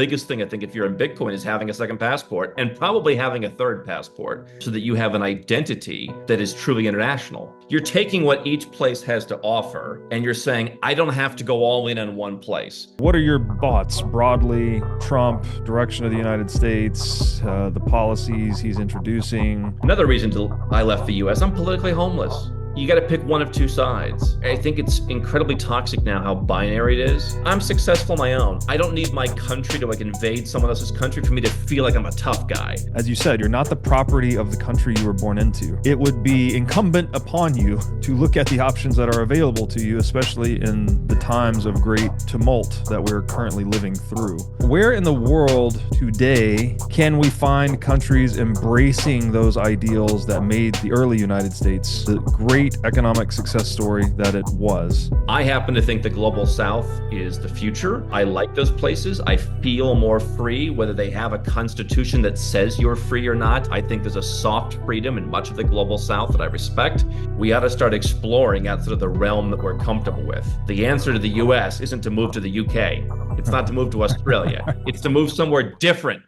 biggest thing, I think, if you're in Bitcoin is having a second passport and probably having a third passport so that you have an identity that is truly international. You're taking what each place has to offer and you're saying, I don't have to go all in on one place. What are your thoughts broadly? Trump, direction of the United States, the policies he's introducing. Another reason I left the US, I'm politically homeless. You got to pick one of two sides. I think it's incredibly toxic now how binary it is. I'm successful on my own. I don't need my country to invade someone else's country for me to feel like I'm a tough guy. As you said, you're not the property of the country you were born into. It would be incumbent upon you to look at the options that are available to you, especially in the times of great tumult that we're currently living through. Where in the world today can we find countries embracing those ideals that made the early United States the great economic success story that it was? I happen to think the global south is the future. I like those places. I feel more free, whether they have a constitution that says you're free or not. I think there's a soft freedom in much of the global south that I respect. We ought to start exploring outside of the realm that we're comfortable with. The answer to the US isn't to move to the UK. It's not to move to Australia. It's to move somewhere different.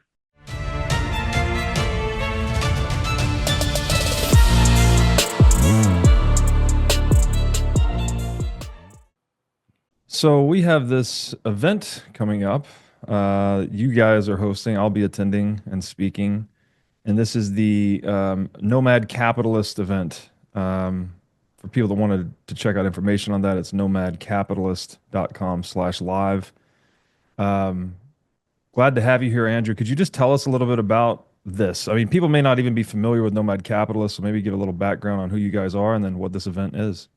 So we have this event coming up. You guys are hosting. I'll be attending and speaking. And this is the Nomad Capitalist event. For people that wanted to check out information on that, it's nomadcapitalist.com/live. Glad to have you here, Andrew. Could you just tell us a little bit about this? I mean, people may not even be familiar with Nomad Capitalist, so maybe give a little background on who you guys are and then what this event is.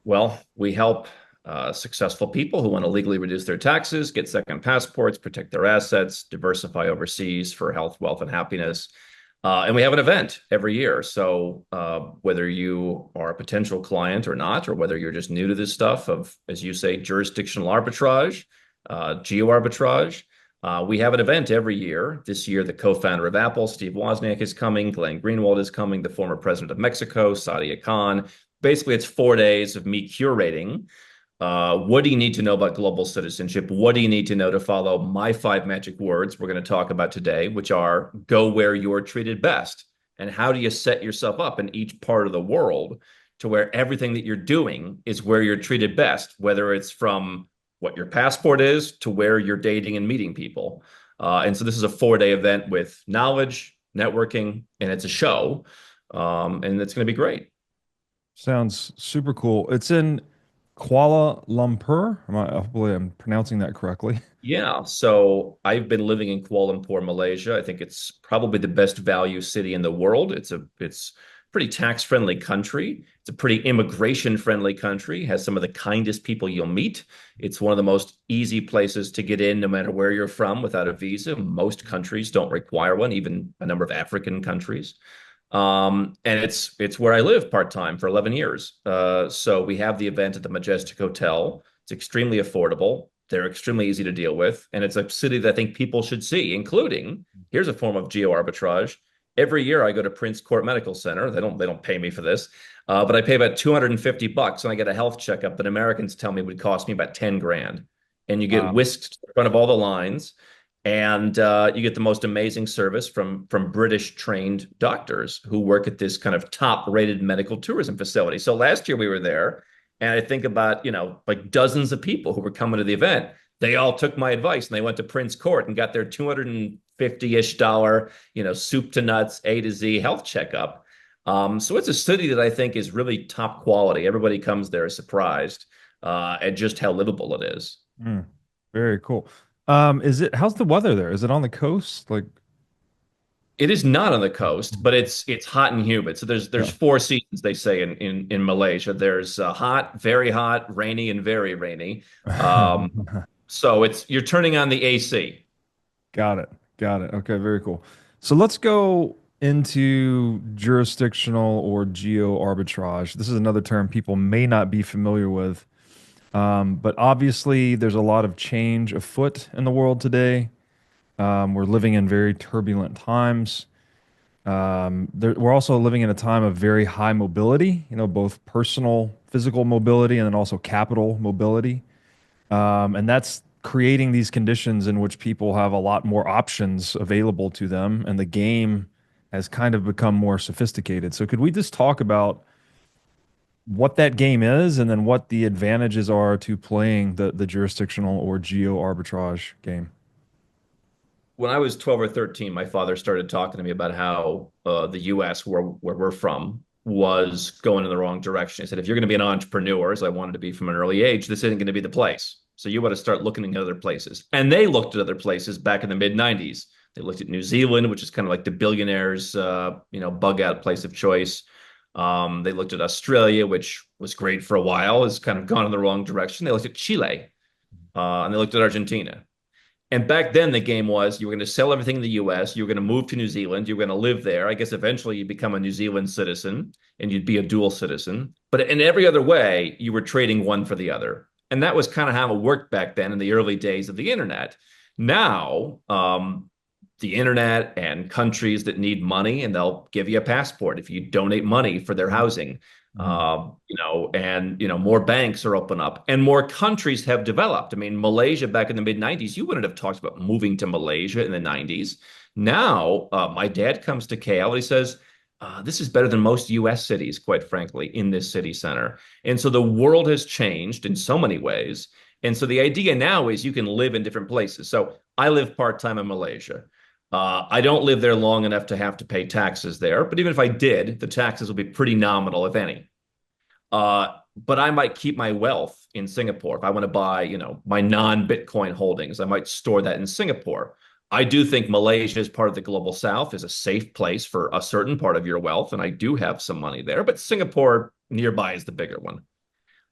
Well, we help successful people who want to legally reduce their taxes, get second passports, protect their assets, diversify overseas for health, wealth, and happiness. And we have an event every year. So whether you are a potential client or not, or whether you're just new to this stuff of, as you say, jurisdictional arbitrage, geo arbitrage, we have an event every year. This year, the co-founder of Apple, Steve Wozniak, is coming. Glenn Greenwald is coming. The former president of Mexico, Saadia Khan. Basically, it's 4 days of me curating. What do you need to know about global citizenship? What do you need to know to follow my 5 magic words we're going to talk about today, which are go where you're treated best. And how do you set yourself up in each part of the world to where everything that you're doing is where you're treated best, whether it's from what your passport is to where you're dating and meeting people. And so this is a 4-day event with knowledge, networking, and it's a show. And it's going to be great. Sounds super cool. It's in Kuala Lumpur. Hopefully I'm pronouncing that correctly. Yeah, so I've been living in Kuala Lumpur, Malaysia. I think it's probably the best value city in the world. It's pretty tax-friendly country. It's a pretty immigration-friendly country. Has some of the kindest people you'll meet. It's one of the most easy places to get in, no matter where you're from, without a visa. Most countries don't require one, even a number of African countries. And it's where I live part-time for 11 years. So we have the event at the Majestic Hotel. It's extremely affordable. They're extremely easy to deal with. And it's a city that I think people should see, including, here's a form of geo arbitrage. Every year I go to Prince Court Medical Center. They don't pay me for this. But I pay about $250 and I get a health checkup that Americans tell me would cost me about 10 grand. And you get whisked in front of all the lines. And you get the most amazing service from British trained doctors who work at this kind of top rated medical tourism facility. So last year we were there and I think about, like dozens of people who were coming to the event. They all took my advice and they went to Prince Court and got their $250-ish, soup to nuts, A to Z health checkup. So it's a city that I think is really top quality. Everybody comes there surprised at just how livable it is. Very cool. How's the weather there? Is it on the coast? It is not on the coast, but it's hot and humid. So there's 4 seasons, they say in Malaysia. There's hot, very hot, rainy, and very rainy. So you're turning on the AC. Got it. Okay, very cool. So let's go into jurisdictional or geo arbitrage. This is another term people may not be familiar with. But obviously, there's a lot of change afoot in the world today. We're living in very turbulent times. We're also living in a time of very high mobility, both personal, physical mobility and then also capital mobility. And that's creating these conditions in which people have a lot more options available to them, and the game has kind of become more sophisticated. So could we just talk about what that game is and then what the advantages are to playing the jurisdictional or geo arbitrage game? When I was 12 or 13, my father started talking to me about how the US, where we're from, was going in the wrong direction. He said, if you're going to be an entrepreneur, as I wanted to be from an early age, this isn't going to be the place. So you ought to start looking at other places. And they looked at other places back in the mid 90s. They looked at New Zealand, which is kind of like the billionaires, bug out place of choice. They looked at Australia, which was great for a while, has kind of gone in the wrong direction. They looked at Chile, and they looked at Argentina. And back then, the game was you were going to sell everything in the US, you were going to move to New Zealand, you were going to live there. I guess eventually you become a New Zealand citizen and you'd be a dual citizen. But in every other way, you were trading one for the other. And that was kind of how it worked back then in the early days of the internet. Now, the internet and countries that need money, and they'll give you a passport if you donate money for their housing. Mhm. More banks are open up and more countries have developed. I mean, Malaysia back in the mid 90s, you wouldn't have talked about moving to Malaysia in the 90s. Now, my dad comes to KL and he says, this is better than most US cities, quite frankly, in this city center. And so the world has changed in so many ways. And so the idea now is you can live in different places. So I live part-time in Malaysia. I don't live there long enough to have to pay taxes there, but even if I did, the taxes will be pretty nominal, if any. But I might keep my wealth in Singapore. If I want to buy, my non-Bitcoin holdings, I might store that in Singapore. I do think Malaysia, as part of the global south, is a safe place for a certain part of your wealth, and I do have some money there, but Singapore nearby is the bigger one.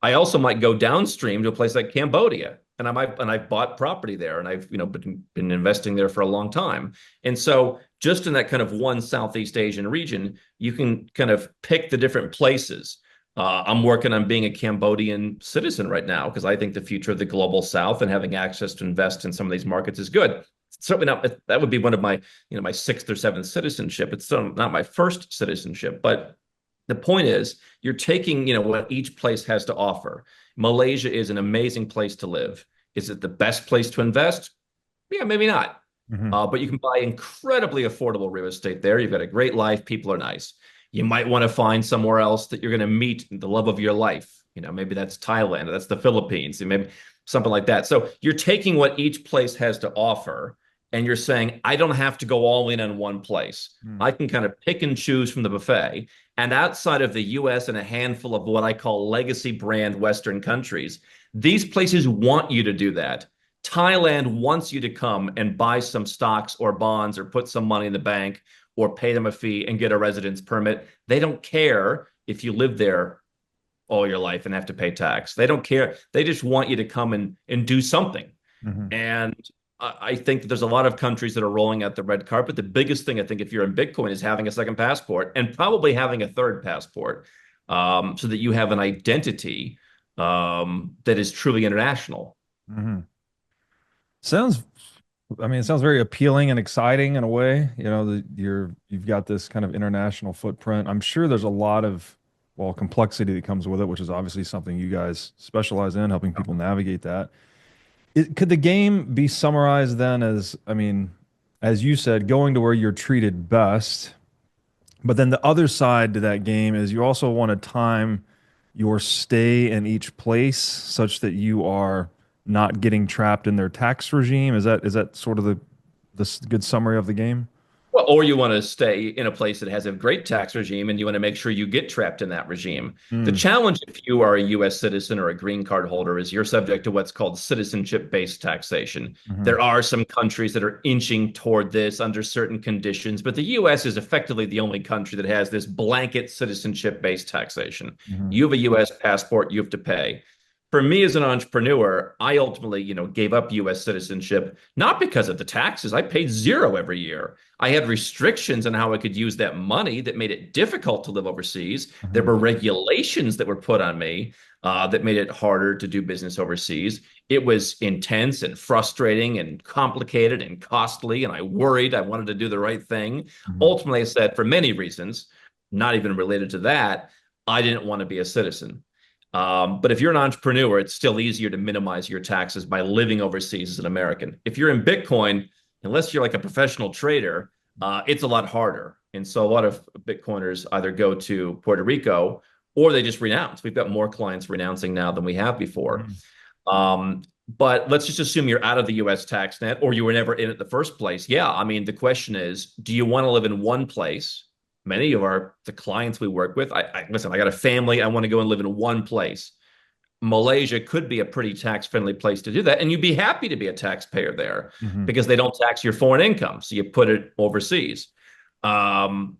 I also might go downstream to a place like Cambodia, and I've bought property there, and I've been investing there for a long time. And so, just in that kind of one Southeast Asian region, you can kind of pick the different places. I'm working on being a Cambodian citizen right now because I think the future of the global South and having access to invest in some of these markets is good. Certainly not. That would be one of my, my sixth or seventh citizenship. It's still not my first citizenship, but the point is, you're taking, what each place has to offer. Malaysia is an amazing place to live. Is it the best place to invest? Yeah, maybe not. Mhm. But you can buy incredibly affordable real estate there. You've got a great life. People are nice. You might want to find somewhere else that you're going to meet the love of your life. Maybe that's Thailand, or that's the Philippines, and maybe something like that. So you're taking what each place has to offer, and you're saying, I don't have to go all in on one place. Mhm. I can kind of pick and choose from the buffet. And outside of the US and a handful of what I call legacy brand Western countries, these places want you to do that. Thailand wants you to come and buy some stocks or bonds or put some money in the bank or pay them a fee and get a residence permit. They don't care if you live there all your life and have to pay tax. They don't care. They just want you to come and do something. Mhm. And I think that there's a lot of countries that are rolling out the red carpet. The biggest thing I think if you're in Bitcoin is having a second passport and probably having a third passport, so that you have an identity that is truly international. Mhm. Sounds, I mean, it sounds very appealing and exciting in a way. You've got this kind of international footprint. I'm sure there's a lot of, well, complexity that comes with it, which is obviously something you guys specialize in, helping people navigate that. Could the game be summarized then as, I mean, as you said, going to where you're treated best, but then the other side to that game is you also want to time your stay in each place such that you are not getting trapped in their tax regime. Is that sort of the good summary of the game? Well, or you want to stay in a place that has a great tax regime and you want to make sure you get trapped in that regime. The Mm, challenge, if you are a US citizen or a green card holder, is you're subject to what's called citizenship-based taxation. hmm There are some countries that are inching toward this under certain conditions, but the US is effectively the only country that has this blanket citizenship-based taxation. hmm You have a US passport, you have to pay. For me as an entrepreneur, I ultimately, gave up US citizenship, not because of the taxes. I paid zero every year. I had restrictions on how I could use that money that made it difficult to live overseas. There hmm were regulations that were put on me that made it harder to do business overseas. It was intense and frustrating and complicated and costly, and I worried. I wanted to do the right thing. hmm Ultimately, I said, for many reasons, not even related to that, I didn't want to be a citizen. But if you're an entrepreneur, it's still easier to minimize your taxes by living overseas as an American. If you're in Bitcoin, unless you're like a professional trader, it's a lot harder. And so a lot of Bitcoiners either go to Puerto Rico or they just renounce. We've got more clients renouncing now than we have before. Mhm. But let's just assume you're out of the US tax net or you were never in it the first place. Yeah, I mean, the question is, do you want to live in one place? Many of the clients we work with, listen, I got a family, I want to go and live in one place. Malaysia could be a pretty tax-friendly place to do that, and you'd be happy to be a taxpayer there Mhm. because they don't tax your foreign income, so you put it overseas. Um,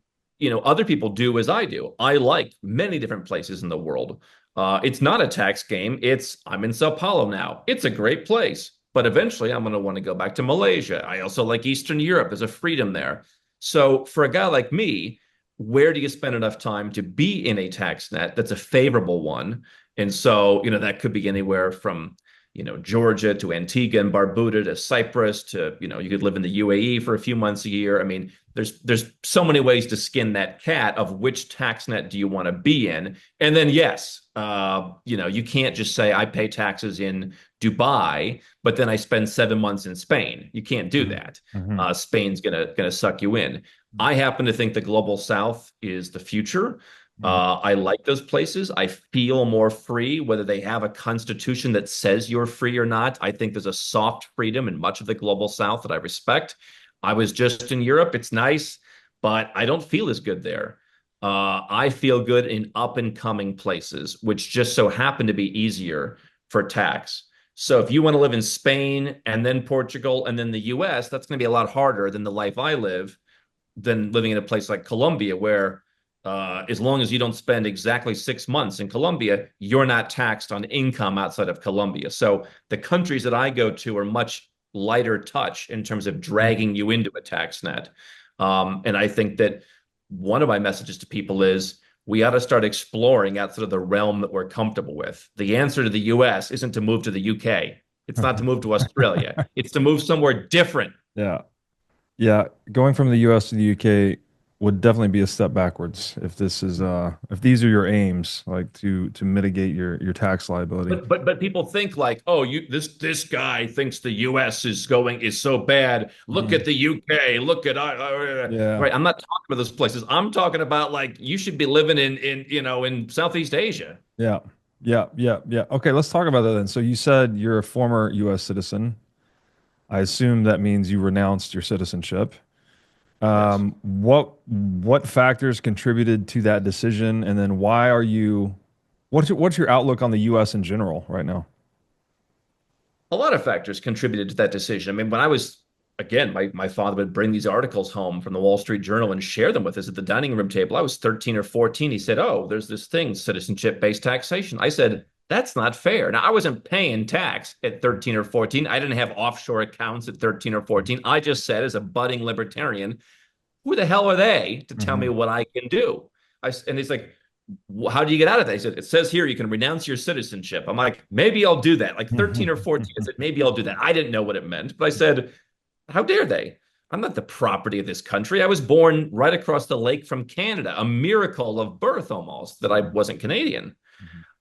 other people do as I do. I like many different places in the world. It's not a tax game. I'm in Sao Paulo now. It's a great place, but eventually I'm going to want to go back to Malaysia. I also like Eastern Europe. There's a freedom there. So for a guy like me, where do you spend enough time to be in a tax net that's a favorable one? And so, that could be anywhere from, Georgia to Antigua and Barbuda to Cyprus to, you could live in the UAE for a few months a year. I mean, there's so many ways to skin that cat of which tax net do you want to be in. And then, yes, you can't just say I pay taxes in Dubai, but then I spend 7 months in Spain. You can't do Mhm. that. Mhm. Spain's gonna suck you in. I happen to think the global south is the future. Mhm. I like those places. I feel more free, whether they have a constitution that says you're free or not. I think there's a soft freedom in much of the global south that I respect. I was just in Europe. It's nice, but I don't feel as good there. I feel good in up and coming places, which just so happen to be easier for tax. So if you want to live in Spain and then Portugal and then the US, that's going to be a lot harder than the life I live than living in a place like Colombia, where as long as you don't spend exactly 6 months in Colombia, you're not taxed on income outside of Colombia. So the countries that I go to are much lighter touch in terms of Mhm. dragging you into a tax net. And I think that one of my messages to people is we ought to start exploring outside of the realm that we're comfortable with. The answer to the US isn't to move to the UK. It's not to move to Australia. It's to move somewhere different. Yeah. Yeah, going from the US to the UK would definitely be a step backwards if this is if these are your aims, like to mitigate your tax liability. But people think like, oh, this guy thinks the U.S. is so bad. Look Mhm. at the U.K. Look at Yeah. right. I'm not talking about those places. I'm talking about like you should be living in Southeast Asia. Yeah. Yeah. Yeah. Yeah. Okay, let's talk about that then. So you said you're a former US citizen. I assume that means you renounced your citizenship. Yes. What factors contributed to that decision, and then why are you? What's your outlook on the U.S. in general right now? A lot of factors contributed to that decision. I mean, when I was, again, my father would bring these articles home from the Wall Street Journal and share them with us at the dining room table. I was 13 or 14. He said, oh, there's this thing, citizenship-based taxation. I said, that's not fair. Now, I wasn't paying tax at 13 or 14. I didn't have offshore accounts at 13 or 14. I just said, as a budding libertarian, who the hell are they to tell me Hmm. what I can do? And he's like, how do you get out of that? He said, it says here you can renounce your citizenship. I'm like, maybe I'll do that. Like 13 or 14. I said, maybe I'll do that. I didn't know what it meant, but I said, how dare they? I'm not the property of this country. I was born right across the lake from Canada, a miracle of birth almost that I wasn't Canadian.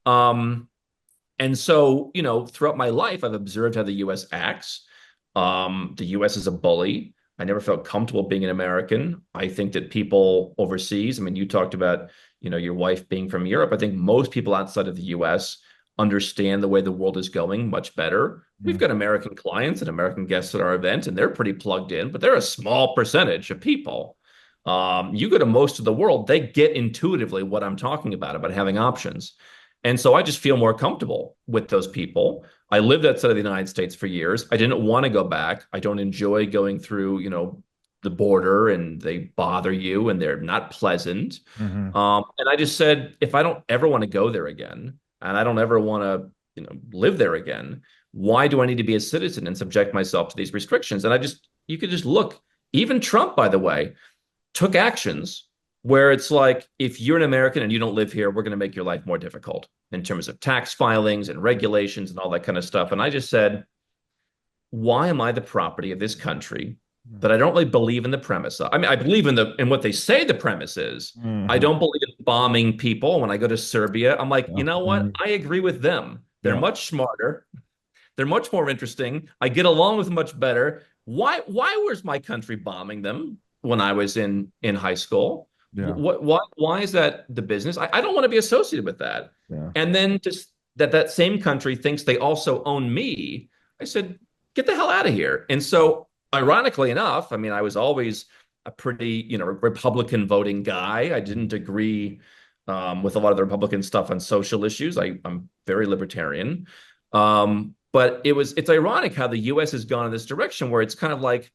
Um, and so, throughout my life, I've observed how the US acts. The US is a bully. I never felt comfortable being an American. I think that people overseas, I mean, you talked about, your wife being from Europe. I think most people outside of the US understand the way the world is going much better. We've got American clients and American guests at our event, and they're pretty plugged in, but they're a small percentage of people. You go to most of the world, they get intuitively what I'm talking about having options. And so I just feel more comfortable with those people. I lived outside of the United States for years. I didn't want to go back. I don't enjoy going through, the border and they bother you and they're not pleasant. Hmm. And I just said, if I don't ever want to go there again and I don't ever want to, live there again, why do I need to be a citizen and subject myself to these restrictions? And you could just look, even Trump, by the way, took actions where it's like, if you're an American and you don't live here, we're going to make your life more difficult in terms of tax filings and regulations and all that kind of stuff. And I just said, why am I the property of this country that I don't really believe in the premise of? I mean, I believe in what they say the premise is. I Hmm. don't believe bombing people. When I go to Serbia, I'm like, Yeah. you know what? I agree with them. They're Yeah. much smarter. They're much more interesting. I get along with them much better. Why was my country bombing them when I was in high school? Yeah. Why is that the business? I don't want to be associated with that. Yeah. And then just that same country thinks they also own me. I said, get the hell out of here. And so, ironically enough, I mean, I was always a pretty, Republican voting guy. I didn't agree with a lot of the Republican stuff on social issues. I'm very libertarian. But it's ironic how the US has gone in this direction where it's kind of like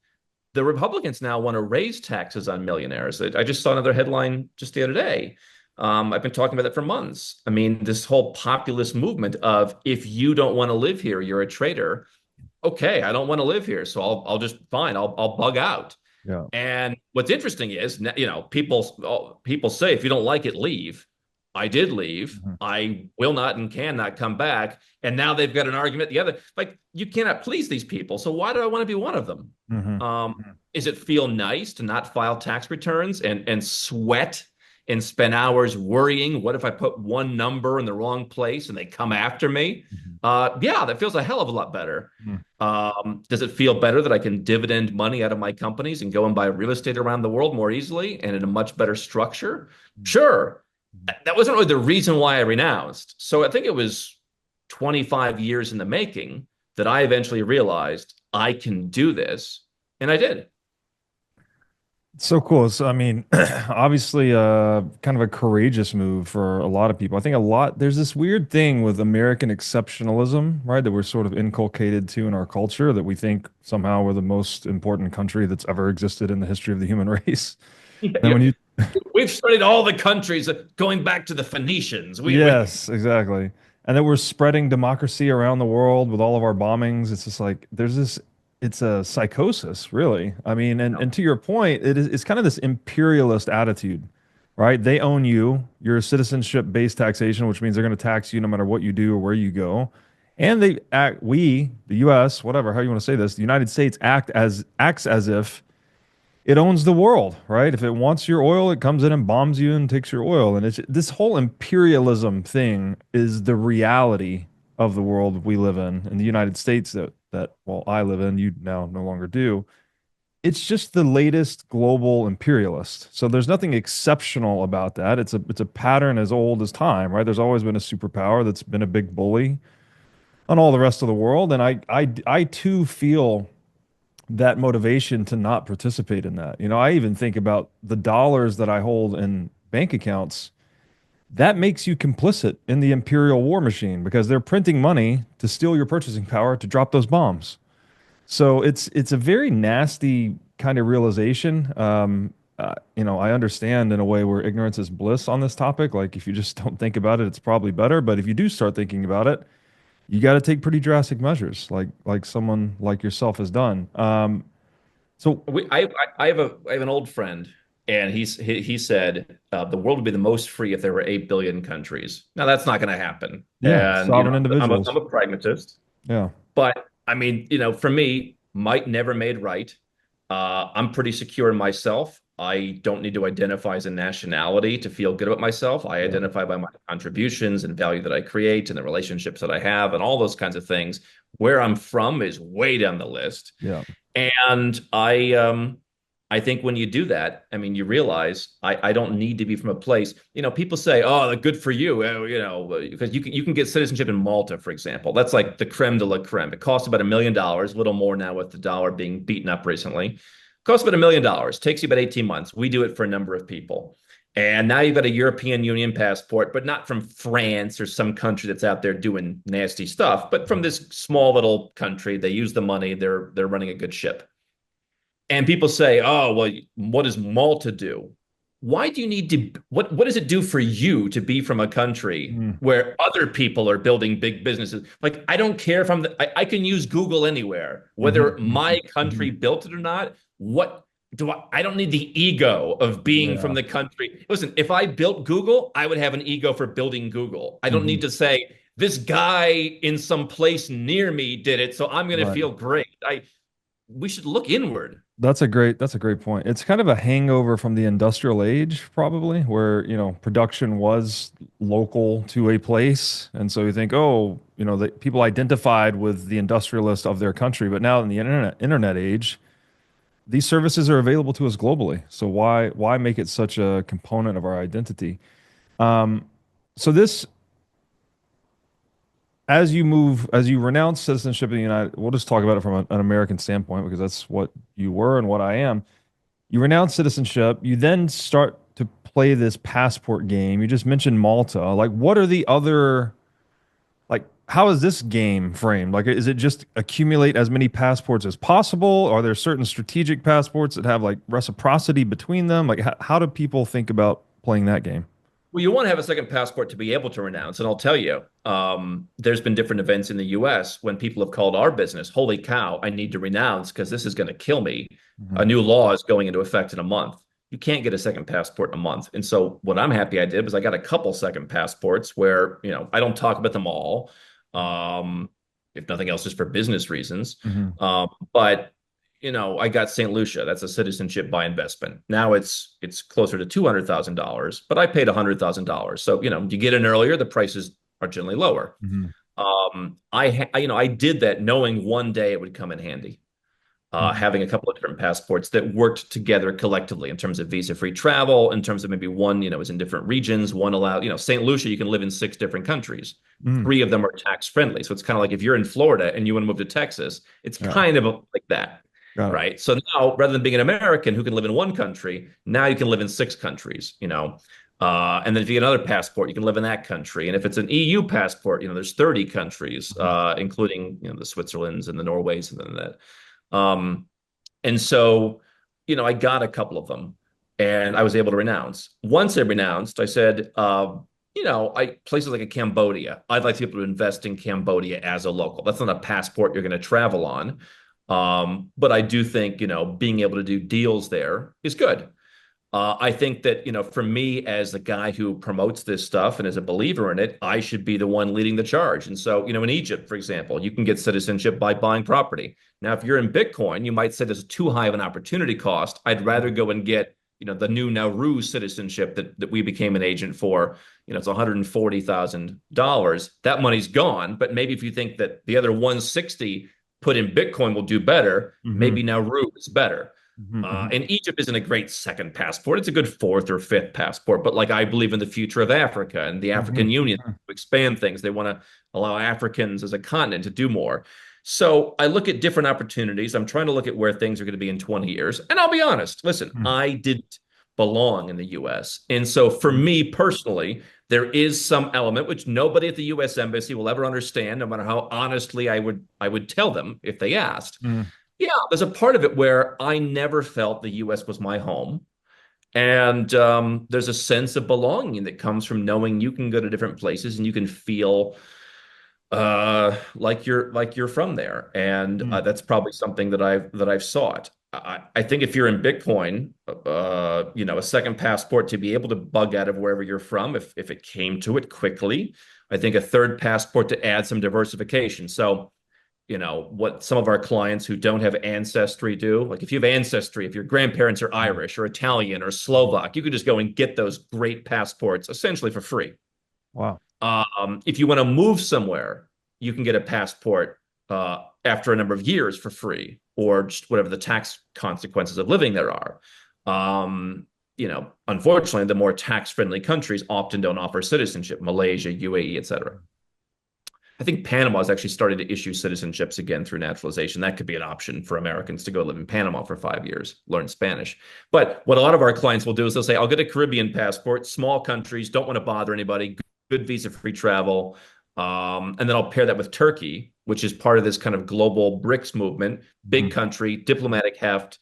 the Republicans now want to raise taxes on millionaires. I just saw another headline just the other day. I've been talking about that for months. I mean, this whole populist movement of if you don't want to live here, you're a traitor. Okay, I don't want to live here, so I'll just fine. I'll bug out. Yeah. And what's interesting is, people say if you don't like it, leave. I did leave. Mhm. I will not and cannot come back. And now they've got an argument the other. Like, you cannot please these people. So why do I want to be one of them? Mhm. Um, Mhm. is it feel nice to not file tax returns and sweat and spend hours worrying? What if I put one number in the wrong place and they come after me? Mhm. Yeah, that feels a hell of a lot better. Mhm. Does it feel better that I can dividend money out of my companies and go and buy real estate around the world more easily and in a much better structure? Sure. Mhm. That wasn't really the reason why I renounced. So I think it was 25 years in the making that I eventually realized I can do this. And I did. So cool. So, I mean, obviously, kind of a courageous move for a lot of people. I think there's this weird thing with American exceptionalism, right? That we're sort of inculcated to in our culture that we think somehow we're the most important country that's ever existed in the history of the human race. Yeah, And yeah. when you, We've studied all the countries going back to the Phoenicians. yes, exactly. And that we're spreading democracy around the world with all of our bombings. It's just like it's a psychosis, really. I mean, and to your point, it's kind of this imperialist attitude, right? They own you. You're a citizenship-based taxation, which means they're going to tax you no matter what you do or where you go. And the US, whatever, how you want to say this, the United States acts as if it owns the world, right? If it wants your oil, it comes in and bombs you and takes your oil. And it's this whole imperialism thing is the reality of the world we live in the United States that well, I live in, you now no longer do. It's just the latest global imperialist. So there's nothing exceptional about that. It's a pattern as old as time, right? There's always been a superpower that's been a big bully on all the rest of the world. And I too feel that motivation to not participate in that. You know, I even think about the dollars that I hold in bank accounts. That makes you complicit in the imperial war machine because they're printing money to steal your purchasing power to drop those bombs. So it's a very nasty kind of realization. I understand in a way where ignorance is bliss on this topic. Like if you just don't think about it, it's probably better. But if you do start thinking about it, you got to take pretty drastic measures, like someone like yourself has done. So I have an old friend, and he said the world would be the most free if there were 8 billion countries. Now that's not going to happen, yeah, and sovereign I'm individuals. a pragmatist. Yeah, But I mean, for me, might never made right. I'm pretty secure in myself. I don't need to identify as a nationality to feel good about myself. I yeah, identify by my contributions and value that I create and the relationships that I have and all those kinds of things. Where I'm from is way down the list. yeah. And I think when you do that, I mean, you realize I don't need to be from a place. People say, "Oh, good for you," because you can get citizenship in Malta, for example. That's like the creme de la creme. It costs about $1 million, a little more now with the dollar being beaten up recently. Costs about $1 million. Takes you about 18 months. We do it for a number of people. And now you've got a European Union passport, but not from France or some country that's out there doing nasty stuff, but from this small little country. They use the money. They're running a good ship. And people say, "Oh, well, what does Malta do?" Why do you need to? What does it do for you to be from a country Mm, where other people are building big businesses? Like, I don't care if I can use Google anywhere, mhm, whether mhm, my country mhm. built it or not. What do I don't need the ego of being from Yeah. the country. Listen, if I built Google, I would have an ego for building Google. I don't need Mhm. to say this guy in some place near me did it, so I'm going to Right. feel great. We should look inward. That's a great point. It's kind of a hangover from the industrial age, probably, where, production was local to a place. And so you think, oh, the people identified with the industrialist of their country, but now in the internet age, these services are available to us globally. So why make it such a component of our identity? Um, so this as you renounce citizenship in the United, we'll just talk about it from an American standpoint because that's what you were and what I am. You renounce citizenship, you then start to play this passport game. You just mentioned Malta. Like, what are the other, like, how is this game framed? Like, is it just accumulate as many passports as possible? Are there certain strategic passports that have like reciprocity between them? Like, how do people think about playing that game? Well, you want to have a second passport to be able to renounce. And I'll tell you, there's been different events in the US when people have called our business, holy cow, I need to renounce because this is going to kill me. A Mhm. new law is going into effect in a month. You can't get a second passport in a month. And so what I'm happy I did was I got a couple second passports where, I don't talk about them all. Um, if nothing else, just for business reasons. Mhm. But I got St. Lucia. That's a citizenship by investment. Now it's closer to $200,000, but I paid $100,000. So, you get in earlier, the prices are generally lower. Mhm. I did that knowing one day it would come in handy. Mhm. Having a couple of different passports that worked together collectively in terms of visa-free travel, in terms of maybe one, is in different regions, one allowed, St. Lucia, you can live in 6 different countries. Mhm. 3 of them are tax friendly. So it's kind of like if you're in Florida and you want to move to Texas, it's Yeah, kind of like that, got it. right? So now rather than being an American who can live in one country, now you can live in 6 countries, and then if you get another passport, you can live in that country. And if it's an EU passport, there's 30 countries, Mhm. including, the Switzerlands and the Norways and then that. Um, and so, I got a couple of them and I was able to renounce. Once I renounced, I said, I places like a Cambodia, I'd like to be able to invest in Cambodia as a local. That's not a passport you're going to travel on. But I do think, being able to do deals there is good. I think that, for me as the guy who promotes this stuff and as a believer in it, I should be the one leading the charge. And so, in Egypt, for example, you can get citizenship by buying property. Now, if you're in Bitcoin, you might say there's too high of an opportunity cost. I'd rather go and get, the new Nauru citizenship that we became an agent for. It's $140,000. That money's gone. But maybe if you think that the other 160 put in Bitcoin will do better, Mhm. maybe Nauru is better. Mhm. Mhm. And Egypt isn't a great second passport. It's a good fourth or fifth passport. But like I believe in the future of Africa and the African Mhm. Union Mhm. to expand things. They want to allow Africans as a continent to do more. So I look at different opportunities. I'm trying to look at where things are going to be in 20 years. And I'll be honest, listen, Mhm. I didn't belong in the US. And so for Mhm. me personally, there is some element which nobody at the US Embassy will ever understand, no matter how honestly I would tell them if they asked. Mhm. Yeah, there's a part of it where I never felt the US was my home. And there's a sense of belonging that comes from knowing you can go to different places and you can feel like you're from there. And Mhm. that's probably something that I've sought. I think if you're in Bitcoin, a second passport to be able to bug out of wherever you're from, if it came to it quickly. I think a third passport to add some diversification. So what some of our clients who don't have ancestry do. Like if you have ancestry, if your grandparents are Mhm. Irish or Italian or Slovak, you could just go and get those great passports essentially for free. Wow. If you want to move somewhere, you can get a passport after a number of years for free, or just whatever the tax consequences of living there are. Unfortunately, the more tax-friendly countries often don't offer citizenship, Malaysia, UAE, etc. I think Panama has actually started to issue citizenships again through naturalization. That could be an option for Americans to go live in Panama for 5 years, learn Spanish. But what a lot of our clients will do is they'll say, I'll get a Caribbean passport, small countries, don't want to bother anybody, good visa-free travel. And then I'll pair that with Turkey, which is part of this kind of global BRICS movement, big Mhm. country, diplomatic heft,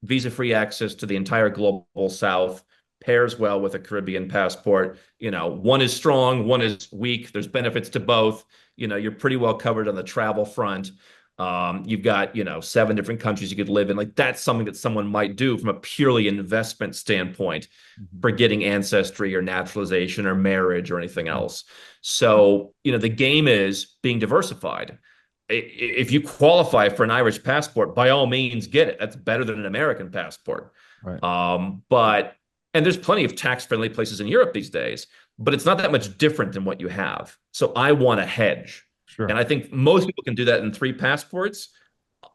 visa-free access to the entire global South, pairs well with a Caribbean passport. One is strong, one is weak. There's benefits to both. You're pretty well covered on the travel front. You've got, 7 different countries you could live in. Like that's something that someone might do from a purely investment standpoint, Mhm. forgetting ancestry or naturalization or marriage or anything Mhm. else. So, the game is being diversified. if you qualify for an Irish passport, by all means get it. That's better than an American passport. Right. But and there's plenty of tax-friendly places in Europe these days, but it's not that much different than what you have. So I want a hedge. And Sure. I think most people can do that in three passports.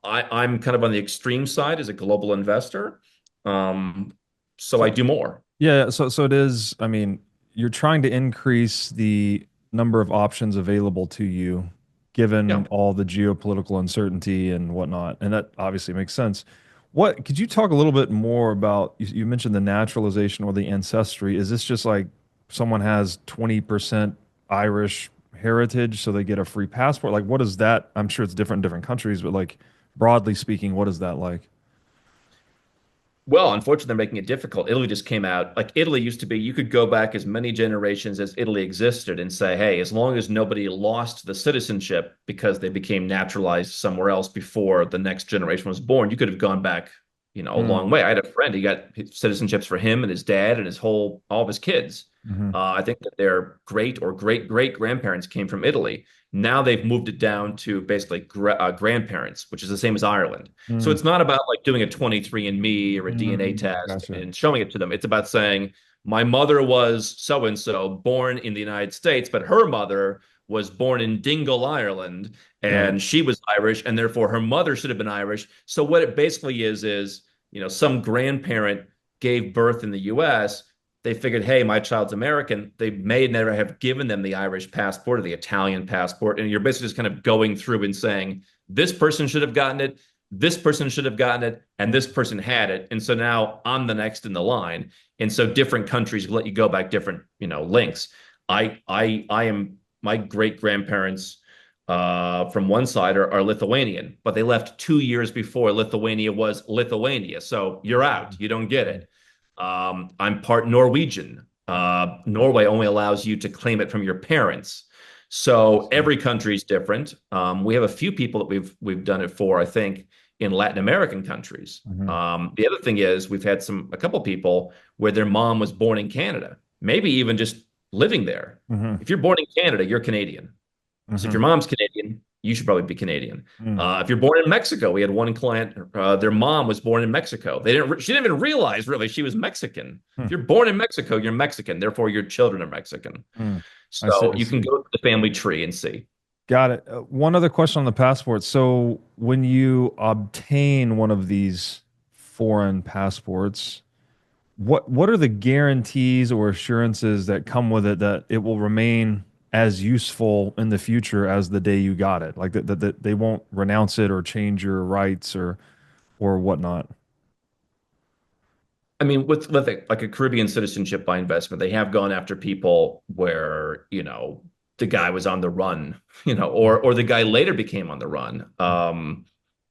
I'm kind of on the extreme side as a global investor. Um, so I So do more. yeah, so it is, I mean, you're trying to increase the number of options available to you Yeah. given all the geopolitical uncertainty and whatnot, and that obviously makes sense. What could you talk a little bit more about? You mentioned the naturalization or the ancestry. Is this just like someone has 20% Irish heritage, so they get a free passport? Like, what is that? I'm sure it's different in different countries, but like broadly speaking, what is that like? Well, unfortunately, they're making it difficult. Italy just came out. Like Italy used to be, you could go back as many generations as Italy existed and say, hey, as long as nobody lost the citizenship because they became naturalized somewhere else before the next generation was born, you could have gone back, a long way. I had a friend, he got citizenships for him and his dad and all of his kids. Mm-hmm. I think that their great or great great grandparents came from Italy. Now they've moved it down to basically grandparents, which is the same as Ireland. So Mm-hmm. it's not about like doing a 23andMe or a DNA test Gotcha. and showing it to them. It's about saying, my mother was so and so born in the United States, but her mother was born in Dingle, Ireland, Got it. and she was Irish, and therefore her mother should have been Irish. So what it basically is, some grandparent gave birth in the US. They figured, hey, my child's American. They may never have given them the Irish passport or the Italian passport. And you're basically just kind of going through and saying, this person should have gotten it, this person should have gotten it, and this person had it. And so now I'm the next in the line. And so different countries let you go back different, links. I am my great grandparents from one side are Lithuanian, but they left 2 years before Lithuania was Lithuania. So you're out. You don't get it. I'm part Norwegian. Norway only allows you to claim it from your parents. I So see. every country is different. We have a few people that we've done it for, I think, in Latin American countries. Hmm. The other thing is we've had a couple people where their mom was born in Canada, maybe even just living there. Hmm. If you're born in Canada, you're Canadian. So if Hmm. your mom's Canadian, you should probably be Canadian. Mm. If you're born in Mexico, we had one client, their mom was born in Mexico. She didn't even realize really she was Mexican. If Hmm. you're born in Mexico, you're Mexican. Therefore, your children are Mexican. Mm. I see. So I you can see. go to the family tree and see. Got it. One other question on the passport. So when you obtain one of these foreign passports, what are the guarantees or assurances that come with it that it will remain as useful in the future as the day you got it? Like that they won't renounce it or change your rights or whatnot. I mean, with like a Caribbean citizenship by investment, they have gone after people where, the guy was on the run, or the guy later became on the run.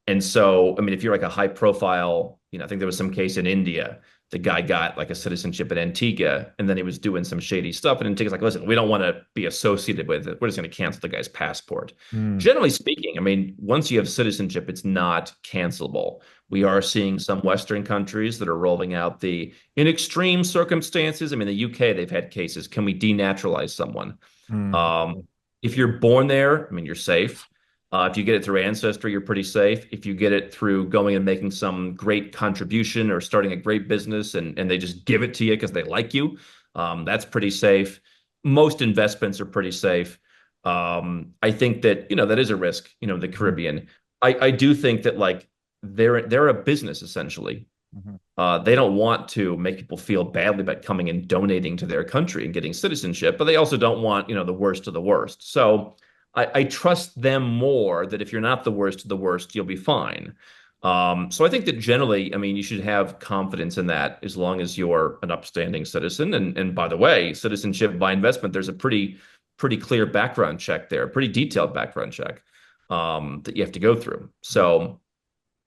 And so, I mean, if you're like a high profile, I think there was some case in India, the guy got like a citizenship in Antigua, and then he was doing some shady stuff. And Antigua's like, listen, we don't want to be associated with it. We're just going to cancel the guy's passport. Mm. Generally speaking, I mean, once you have citizenship, it's not cancelable. We are seeing some Western countries that are rolling out in extreme circumstances. I mean, the UK, they've had cases. Can we denaturalize someone? Mm. Um, if you're born there, I mean, you're safe. If you get it through ancestry, you're pretty safe. If you get it through going and making some great contribution or starting a great business and they just give it to you because they like you, that's pretty safe. Most investments are pretty safe. I think that, that is a risk, the Mhm. Caribbean. I do think that like they're a business essentially. Mhm. They don't want to make people feel badly about coming and donating to their country and getting citizenship, but they also don't want, the worst of the worst. So I trust them more that if you're not the worst of the worst, you'll be fine. So I think that generally, I mean, you should have confidence in that as long as you're an upstanding citizen. And by the way, citizenship by investment, there's a pretty clear background check there, pretty detailed background check that you have to go through. So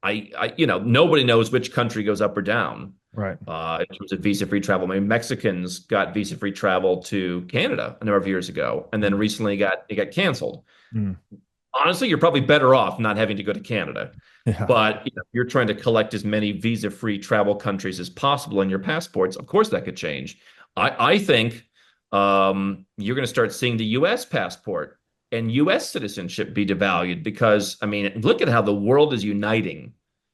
nobody knows which country goes up or down Right. in terms of visa-free travel. I mean, Mexicans got visa-free travel to Canada a number of years ago, and then Mhm. recently it got canceled. Mm. Honestly, you're probably better off not having to go to Canada. Yeah. But you're trying to collect as many visa-free travel countries as possible in your passports. Of course, that could change. I think you're going to start seeing the U.S. passport and U.S. citizenship be devalued? Because, I mean, look at how the world is uniting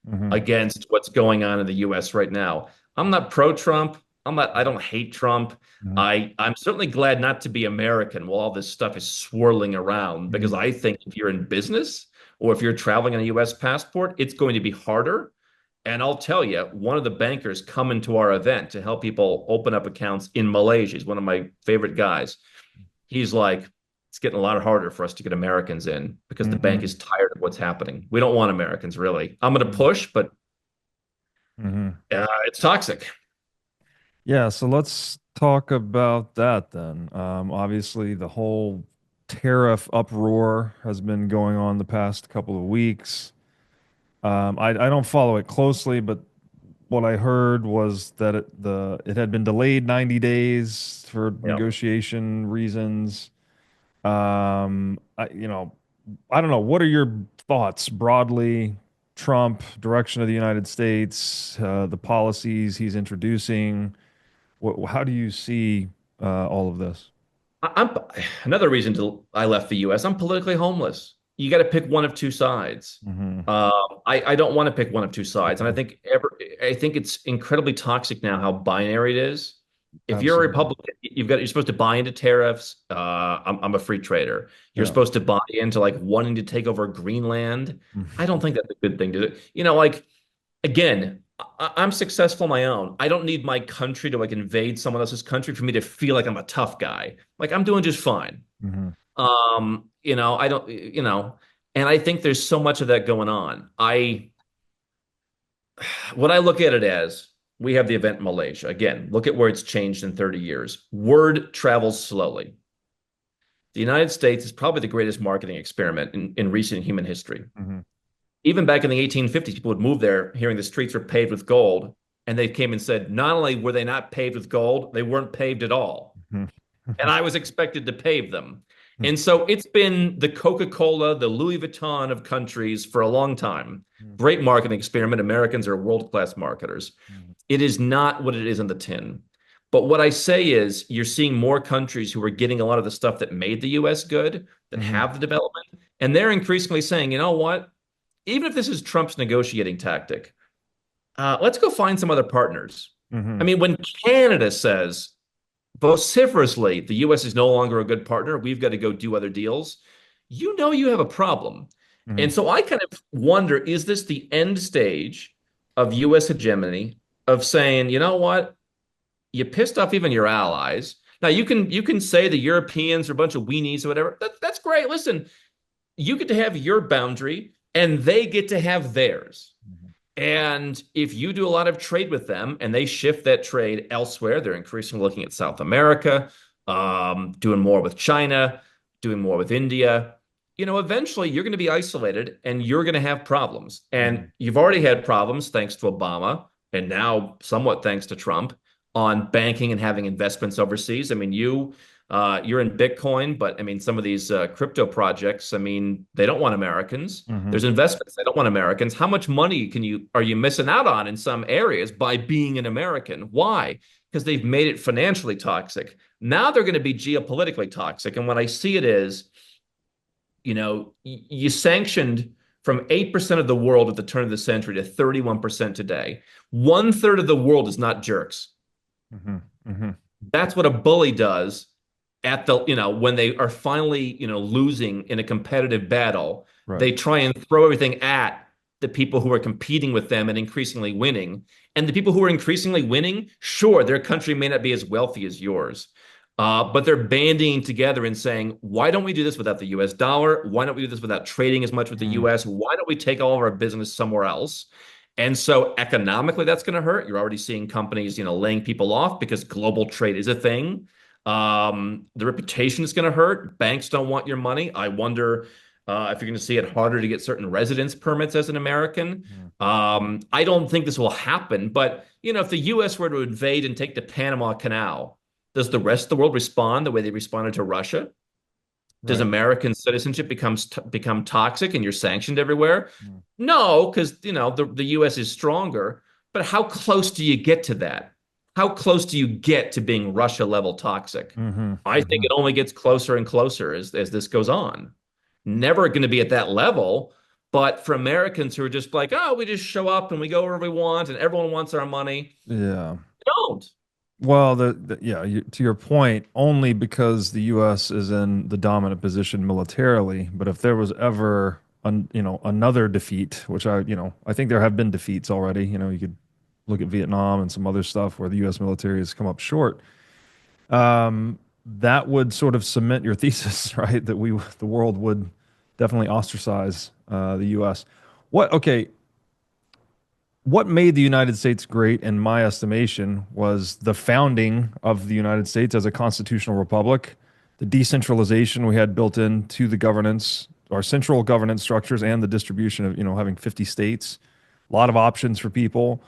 Hmm. against what's going on in the US right now. I'm not pro-Trump. I don't hate Trump. Hmm. I'm certainly glad not to be American while all this stuff is swirling around because Hmm. I think if you're in business or if you're traveling on a US passport, it's going to be harder. And I'll tell you, one of the bankers coming to our event to help people open up accounts in Malaysia. He's one of my favorite guys. He's like, it's getting a lot harder for us to get Americans in because the bank Hmm. is tired of what's happening. We don't want Americans, really. I'm going to push, but Hmm. it's toxic. Yeah, so let's talk about that then. Obviously, the whole tariff uproar has been going on the past couple of weeks. I don't follow it closely, but what I heard was that it had been delayed 90 days for Yeah. negotiation reasons. I don't know. What are your thoughts broadly? Trump, direction of the United States, the policies he's introducing. How do you see all of this? I'm another reason to I left the US. I'm politically homeless. You got to pick one of two sides. Hmm. I don't want to pick one of two sides, and Hmm. I think it's incredibly toxic now how binary it is. If you're a Absolutely. Republican, you're supposed to buy into tariffs. I'm a free trader. You're Yeah. supposed to buy into like wanting to take over Greenland. I don't think that's a good thing to do. Like again, I'm successful on my own. I don't need my country to like invade someone else's country for me to feel like I'm a tough guy. Like I'm doing just fine. Hmm. I don't, and I think there's so much of that going on. What I look at it as, we have the event in Malaysia. Again, look at where it's changed in 30 years. Word travels slowly. The United States is probably the greatest marketing experiment in recent human history. Hmm. Even back in the 1850s, people would move there hearing the streets were paved with gold. And they came and said, not only were they not paved with gold, they weren't paved at all. Hmm. And I was expected to pave them. And so it's been the Coca-Cola, the Louis Vuitton of countries for a long time. Great marketing experiment. Americans are world-class marketers. It is not what it is in the tin. But what I say is you're seeing more countries who are getting a lot of the stuff that made the US good, that Hmm. have the development, and they're increasingly saying, you know what? Even if this is Trump's negotiating tactic, let's go find some other partners. I Hmm. mean, when Canada says vociferously the US is no longer a good partner, we've got to go do other deals, you have a problem. Hmm. And so I kind of wonder, is this the end stage of US hegemony of saying, you know what? You pissed off even your allies. Now you can say the Europeans are a bunch of weenies or whatever. That's great. Listen, you get to have your boundary and they get to have theirs. And if you do a lot of trade with them and they shift that trade elsewhere, they're increasingly looking at South America, doing more with China, doing more with India. Eventually you're going to be isolated and you're going to have problems. And Hmm. you've already had problems thanks to Obama and now somewhat thanks to Trump on banking and having investments overseas. I mean, you're in Bitcoin, but I mean, some of these crypto projects, I mean, they don't want Americans. Hmm. There's investments. They don't want Americans. How much money are you missing out on in some areas by being an American? Why? Because they've made it financially toxic. Now they're going to be geopolitically toxic. And what I see it is, you sanctioned from 8% of the world at the turn of the century to 31% today. One third of the world is not jerks. Hmm. Hmm. That's what a bully does when they are finally, losing in a competitive battle. Right. They try and throw everything at the people who are competing with them and increasingly winning. And the people who are increasingly winning, sure, their country may not be as wealthy as yours, but they're banding together and saying, why don't we do this without the US dollar? Why don't we do this without trading as much with the Mm. US? Why don't we take all of our business somewhere else? And so economically, that's going to hurt. You're already seeing companies, laying people off because global trade is a thing. The reputation is going to hurt. Banks don't want your money. I wonder if you're going to see it harder to get certain residence permits as an American. Mm. I don't think this will happen, but if the U.S. were to invade and take the Panama Canal, does the rest of the world respond the way they responded to Russia? Does Right. American citizenship become toxic and you're sanctioned everywhere? Mm. No, because the U.S. is stronger. But how close do you get to that? how close do you get to being Russia level toxic? Hmm. I think Hmm. it only gets closer and closer as this goes on. Never going to be at that level. But for Americans who are just like, oh, we just show up and we go wherever we want and everyone wants our money, Yeah. don't. Well, yeah, to your point, only because the U.S. is in the dominant position militarily. But if there was ever, another defeat, which I think there have been defeats already. You could look at Vietnam and some other stuff where the U.S. military has come up short. That would sort of cement your thesis, right? That the world would definitely ostracize the U.S. Okay, what made the United States great, in my estimation, was the founding of the United States as a constitutional republic, the decentralization we had built into the governance, our central governance structures, and the distribution of, having 50 states, a lot of options for people,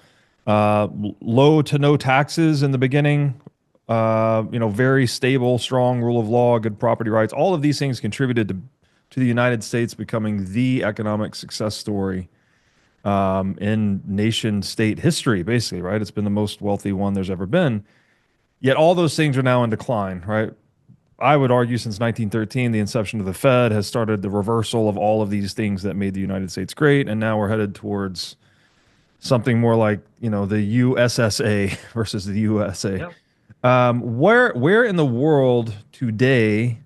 low to no taxes in the beginning, very stable, strong rule of law, good property rights. All of these things contributed to the United States becoming the economic success story in nation state history, basically, right? It's been the most wealthy one there's ever been. Yet all those things are now in decline, right? I would argue since 1913, the inception of the Fed has started the reversal of all of these things that made the United States great. And now we're headed towards something more like, the USSA versus the USA. Yeah. Where in the world today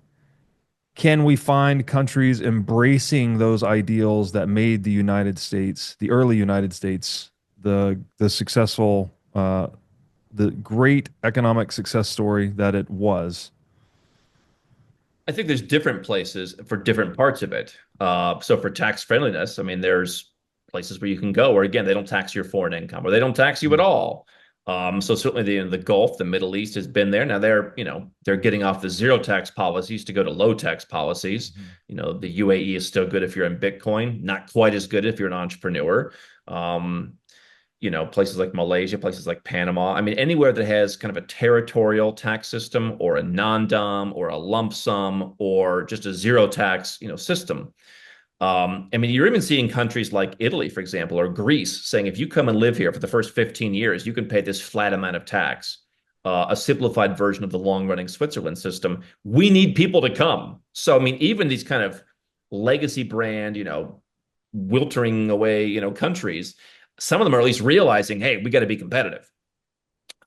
can we find countries embracing those ideals that made the United States, the early United States, the successful, the great economic success story that it was? I think there's different places for different parts of it. So for tax friendliness, I mean, there's places where you can go where again they don't tax your foreign income or they don't tax you at all. So certainly the Gulf, the Middle East has been there. Now they're getting off the zero tax policies to go to low tax policies. Mhm. The UAE is still good if you're in Bitcoin, not quite as good if you're an entrepreneur. Um, places like Malaysia, places like Panama. I mean, anywhere that has kind of a territorial tax system or a non-dom or a lump sum or just a zero tax, system. I mean, you're even seeing countries like Italy, for example, or Greece saying if you come and live here for the first 15 years, you can pay this flat amount of tax. A simplified version of the long-running Switzerland system. We need people to come. So, I mean, even these kind of legacy brand, wiltering away, countries, some of them are at least realizing, hey, we got to be competitive.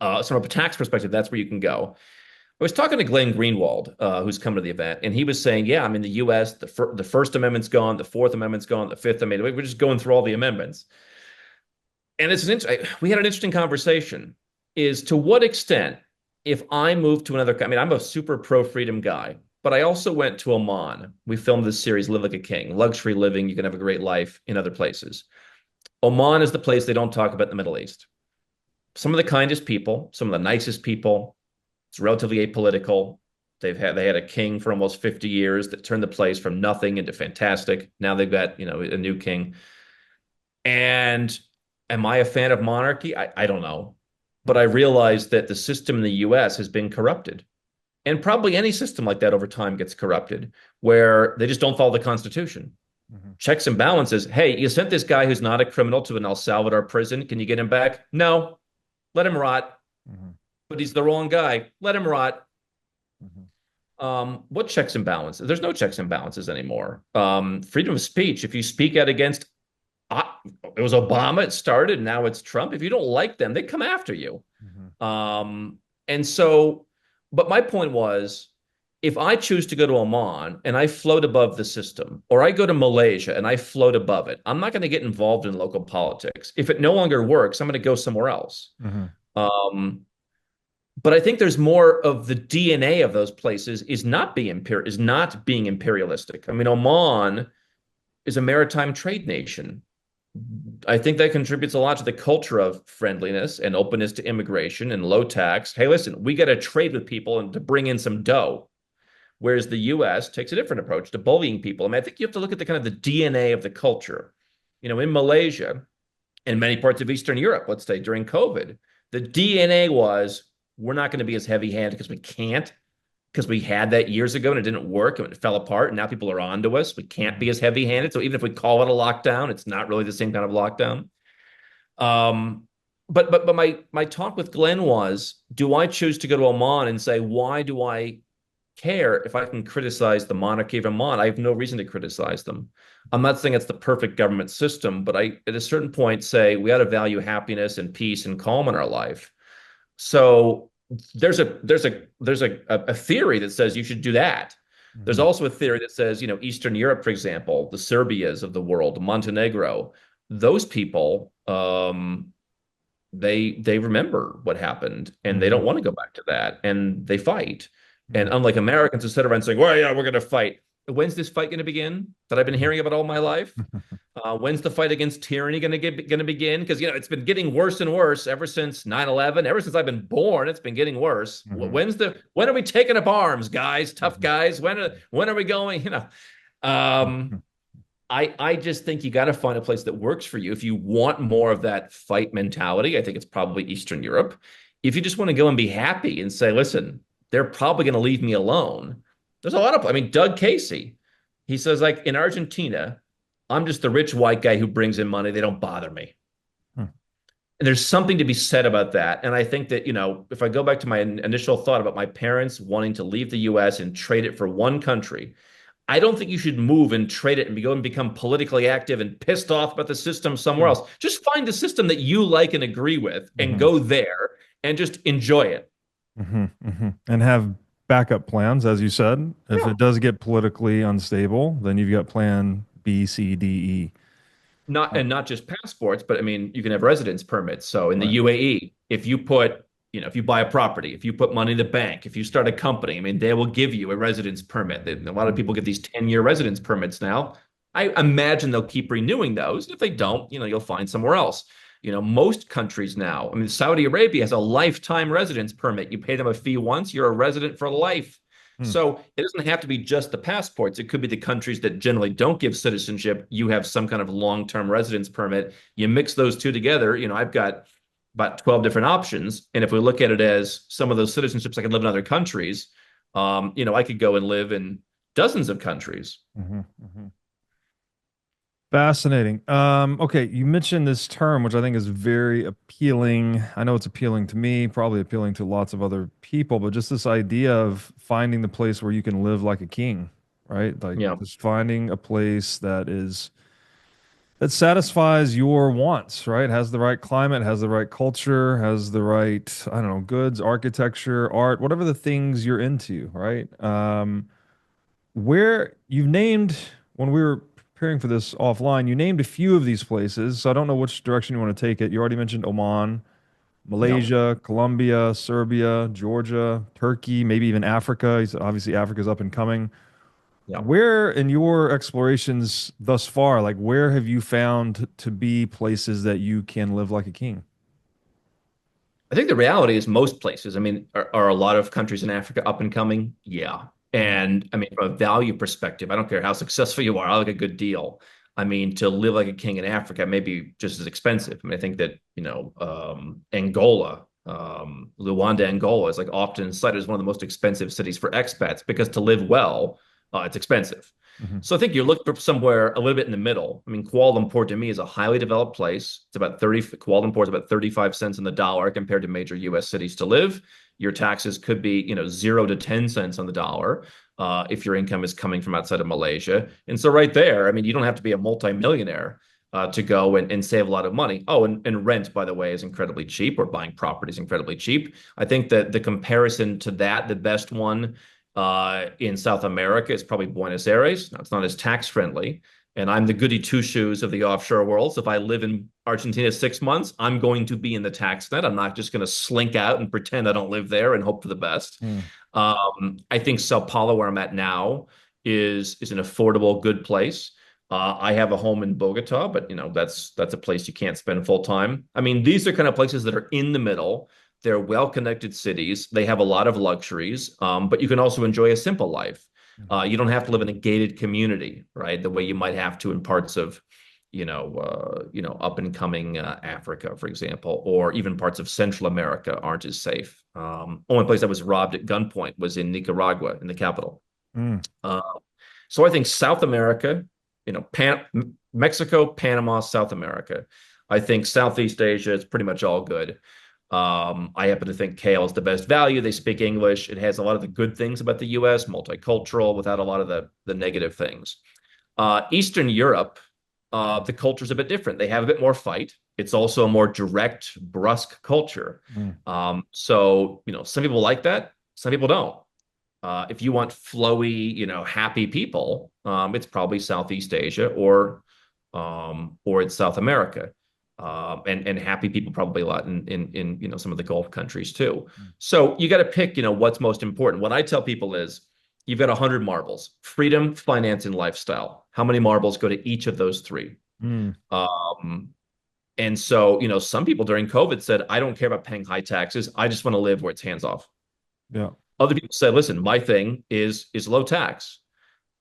So from a tax perspective, that's where you can go. I was talking to Glenn Greenwald, who's come to the event, and he was saying, yeah, I mean, the U.S., the First Amendment's gone, the Fourth Amendment's gone, the Fifth Amendment, we're just going through all the amendments. And we had an interesting conversation is to what extent, if I move to another, I mean, I'm a super pro-freedom guy, but I also went to Oman. We filmed this series, Live Like a King, luxury living, you can have a great life in other places. Oman is the place they don't talk about in the Middle East. Some of the kindest people, some of the nicest people. It's relatively apolitical. They had a king for almost 50 years that turned the place from nothing into fantastic. Now they've got, a new king. And am I a fan of monarchy? I don't know. But I realize that the system in the US has been corrupted. And probably any system like that over time gets corrupted, where they just don't follow the Constitution. Mhm. Checks and balances. Hey, you sent this guy who's not a criminal to an El Salvador prison. Can you get him back? No. Let him rot. Mhm. But he's the wrong guy. Let him rot. Mhm. What checks and balances? There's no checks and balances anymore. Freedom of speech. If you speak out against, uh, it was Obama, it started, now it's Trump. If you don't like them, they come after you. Mhm. And so, but my point was, if I choose to go to Oman and I float above the system, or I go to Malaysia and I float above it, I'm not going to get involved in local politics. If it no longer works, I'm going to go somewhere else. Mhm. Um, but I think there's more of the DNA of those places is not being imperialistic. I mean, Oman is a maritime trade nation. I think that contributes a lot to the culture of friendliness and openness to immigration and low tax. Hey, listen, we got to trade with people and to bring in some dough. Whereas the US takes a different approach to bullying people. I mean, I think you have to look at the kind of the DNA of the culture. In Malaysia and many parts of Eastern Europe, let's say during COVID, the DNA was we're not going to be as heavy handed because we can't, because we had that years ago and it didn't work and it fell apart. And now people are on to us. We can't be Mhm. as heavy handed. So even if we call it a lockdown, it's not really the same kind of lockdown. Um, but my talk with Glenn was, do I choose to go to Oman and say, why do I care if I can criticize the monarchy of Oman? I have no reason to criticize them. I'm not saying it's the perfect government system, but I, at a certain point, say we ought to value happiness and peace and calm in our life. So there's a theory that says you should do that. There's Hmm. also a theory that says, Eastern Europe, for example, the Serbias of the world, Montenegro, those people, they remember what happened and they Hmm. don't want to go back to that and they fight. And Hmm. unlike Americans who sit around saying, well, yeah, we're going to fight. When's this fight going to begin that I've been hearing about all my life? When's the fight against tyranny going to begin? Because it's been getting worse and worse ever since 9/11. Ever since I've been born, it's been getting worse. Hmm. When are we taking up arms, guys? Tough Hmm. guys. When are we going? Um, I just think you got to find a place that works for you. If you want more of that fight mentality, I think it's probably Eastern Europe. If you just want to go and be happy and say, listen, they're probably going to leave me alone. There's a lot of, I mean, Doug Casey, he says, like in Argentina, I'm just the rich white guy who brings in money. They don't bother me. Hmm. And there's something to be said about that. And I think that, if I go back to my initial thought about my parents wanting to leave the US and trade it for one country, I don't think you should move and trade it and go and become politically active and pissed off about the system somewhere Hmm. else. Just find a system that you like and agree with and Hmm. go there and just enjoy it. Hmm. Hmm. And have backup plans, as you said. If Yeah. it does get politically unstable, then you've got plan B, C, D, E. Not just passports, but I mean, you can have residence permits. So in the Right. UAE, if you buy a property, if you put money in the bank, if you start a company, I mean, they will give you a residence permit. A lot of Mhm. people get these 10-year residence permits now. I imagine they'll keep renewing those. If they don't, you'll find somewhere else. Most countries now, I mean, Saudi Arabia has a lifetime residence permit. You pay them a fee once, you're a resident for life. Hmm. So it doesn't have to be just the passports. It could be the countries that generally don't give citizenship. You have some kind of long-term residence permit. You mix those two together. I've got about 12 different options. And if we look at it as some of those citizenships, I can live in other countries. I could go and live in dozens of countries. Hmm. Hmm. Fascinating. Okay, you mentioned this term, which I think is very appealing. I know it's appealing to me, probably appealing to lots of other people, but just this idea of finding the place where you can live like a king, right? Like Yeah. just finding a place that satisfies your wants, right? Has the right climate, has the right culture, has the right, I don't know, goods, architecture, art, whatever the things you're into, right? Where you've named, when we were preparing for this offline, you named a few of these places. So I don't know which direction you want to take it. You already mentioned Oman, Yeah. Malaysia, Colombia, Serbia, Georgia, Turkey, maybe even Africa. Obviously, Africa's up and coming. Yeah. Where in your explorations thus far, like where have you found to be places that you can live like a king? I think the reality is most places. I mean, are a lot of countries in Africa up and coming? Yeah. Mm. And I mean, from a value perspective, I don't care how successful you are, I like a good deal. I mean, to live like a king in Africa may be just as expensive. I mean, I think that, Angola, Luanda, Angola is like often cited as one of the most expensive cities for expats because to live well, it's expensive. Mhm. So I think you're looking for somewhere a little bit in the middle. I mean, Kuala Lumpur to me is a highly developed place. It's about 30, Kuala Lumpur is about 35 cents on the dollar compared to major US cities to live. Your taxes could be, 0 to 10 cents on the dollar if your income is coming from outside of Malaysia. And so right there, I mean, you don't have to be a multimillionaire to go and save a lot of money. Oh, and rent, by the way, is incredibly cheap, or buying property is incredibly cheap. I think that the comparison to that, the best one in South America is probably Buenos Aires. Now, it's not as tax friendly. And I'm the goody two shoes of the offshore world. So if I live in Argentina 6 months, I'm going to be in the tax net. I'm not just going to slink out and pretend I don't live there and hope for the best. Mm. I think Sao Paulo, where I'm at now, is an affordable, good place. I have a home in Bogota, but that's a place you can't spend full time. I mean, these are kind of places that are in the middle. They're well-connected cities. They have a lot of luxuries, but you can also enjoy a simple life. Mhm. You don't have to live in a gated community, right? The way you might have to in parts of, up and coming Africa, for example, or even parts of Central America aren't as safe. Only place I was robbed at gunpoint was in Nicaragua, in the capital. Mm. Uh, so I think South America, Mexico, Panama, South America. I think Southeast Asia is pretty much all good. I happen to think kale is the best value. They speak English. It has a lot of the good things about the US, multicultural, without a lot of the negative things. Eastern Europe, the culture's a bit different. They have a bit more fight. It's also a more direct, brusque culture. Mm. So, some people like that, some people don't. If you want flowy, happy people, it's probably Southeast Asia or it's South America. And happy people probably a lot in some of the Gulf countries too. So you got to pick, what's most important. What I tell people is you've got 100 marbles: freedom, finance, and lifestyle. How many marbles go to each of those three? Mm. Um, and so, some people during COVID said, I don't care about paying high taxes. I just want to live where it's hands off. Yeah. Other people said, listen, my thing is low tax.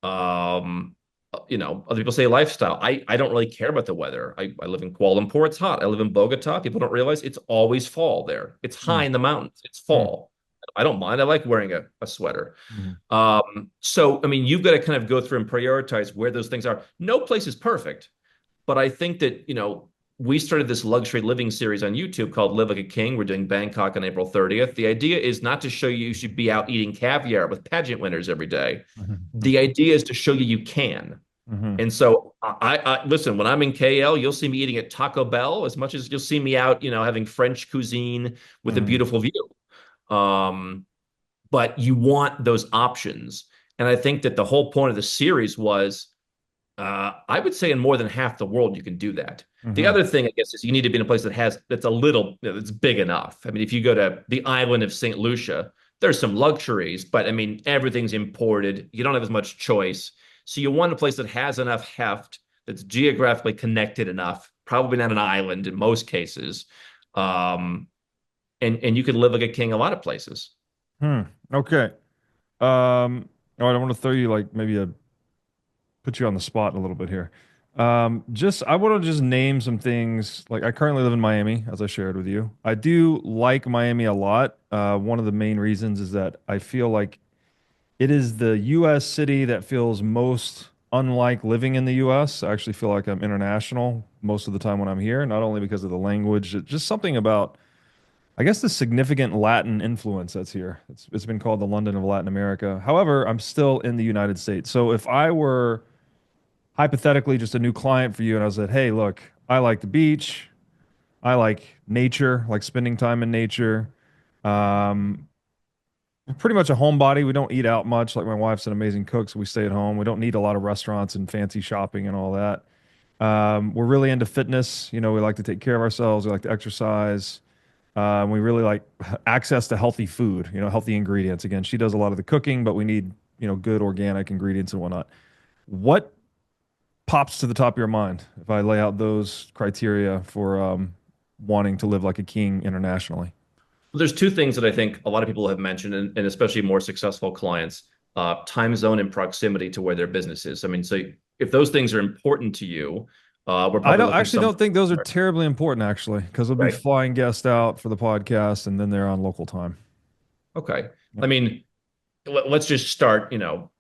Um, Other people say lifestyle. I don't really care about the weather. I live in Kuala Lumpur. It's hot. I live in Bogota. People don't realize it's always fall there. It's high Mm. in the mountains. It's Mm. fall. I don't mind. I like wearing a sweater. Mm. So, I mean, you've got to kind of go through and prioritize where those things are. No place is perfect, but I think that, we started this luxury living series on YouTube called Live Like a King. We're doing Bangkok on April 30th. The idea is not to show you should be out eating caviar with pageant winners every day. Mhm. The idea is to show you can. Mhm. And so I listen, when I'm in KL, you'll see me eating at Taco Bell as much as you'll see me out, having French cuisine with a Mhm. beautiful view. Um, but you want those options. And I think that the whole point of the series was, I would say in more than half the world, you can do that. The Mhm. other thing, I guess, is you need to be in a place that's a little, that's big enough. I mean, if you go to the island of St. Lucia, there's some luxuries, but I mean, everything's imported. You don't have as much choice. So you want a place that has enough heft, that's geographically connected enough, probably not an island in most cases. Um, and you can live like a king a lot of places. Hmm. Okay. All right, I want to throw you like maybe a put you on the spot a little bit here. Just I want to just name some things. Like I currently live in Miami, as I shared with you. I do like Miami a lot. One of the main reasons is that I feel like it is the U.S. city that feels most unlike living in the U.S. I actually feel like I'm international most of the time when I'm here, not only because of the language, just something about, I guess, the significant Latin influence that's here. It's been called the London of Latin America. However, I'm still in the United States. So if I were hypothetically just a new client for you and I said, hey, look, I like the beach, I like nature, like spending time in nature. Um, we're pretty much a homebody. We don't eat out much. Like my wife's an amazing cook, so we stay at home. We don't need a lot of restaurants and fancy shopping and all that. We're really into fitness. We like to take care of ourselves. We like to exercise. We really like access to healthy food, healthy ingredients. Again, she does a lot of the cooking, but we need, good organic ingredients and whatnot. What pops to the top of your mind if I lay out those criteria for wanting to live like a king internationally? There's two things that I think a lot of people have mentioned, and especially more successful clients: time zone and proximity to where their business is. I mean, so if those things are important to you, we're I probably don't looking actually somewhere, don't think those are terribly important actually, because we'll be right? flying guests out for the podcast and then they're on local time. Okay. Yeah. I mean, let's just start,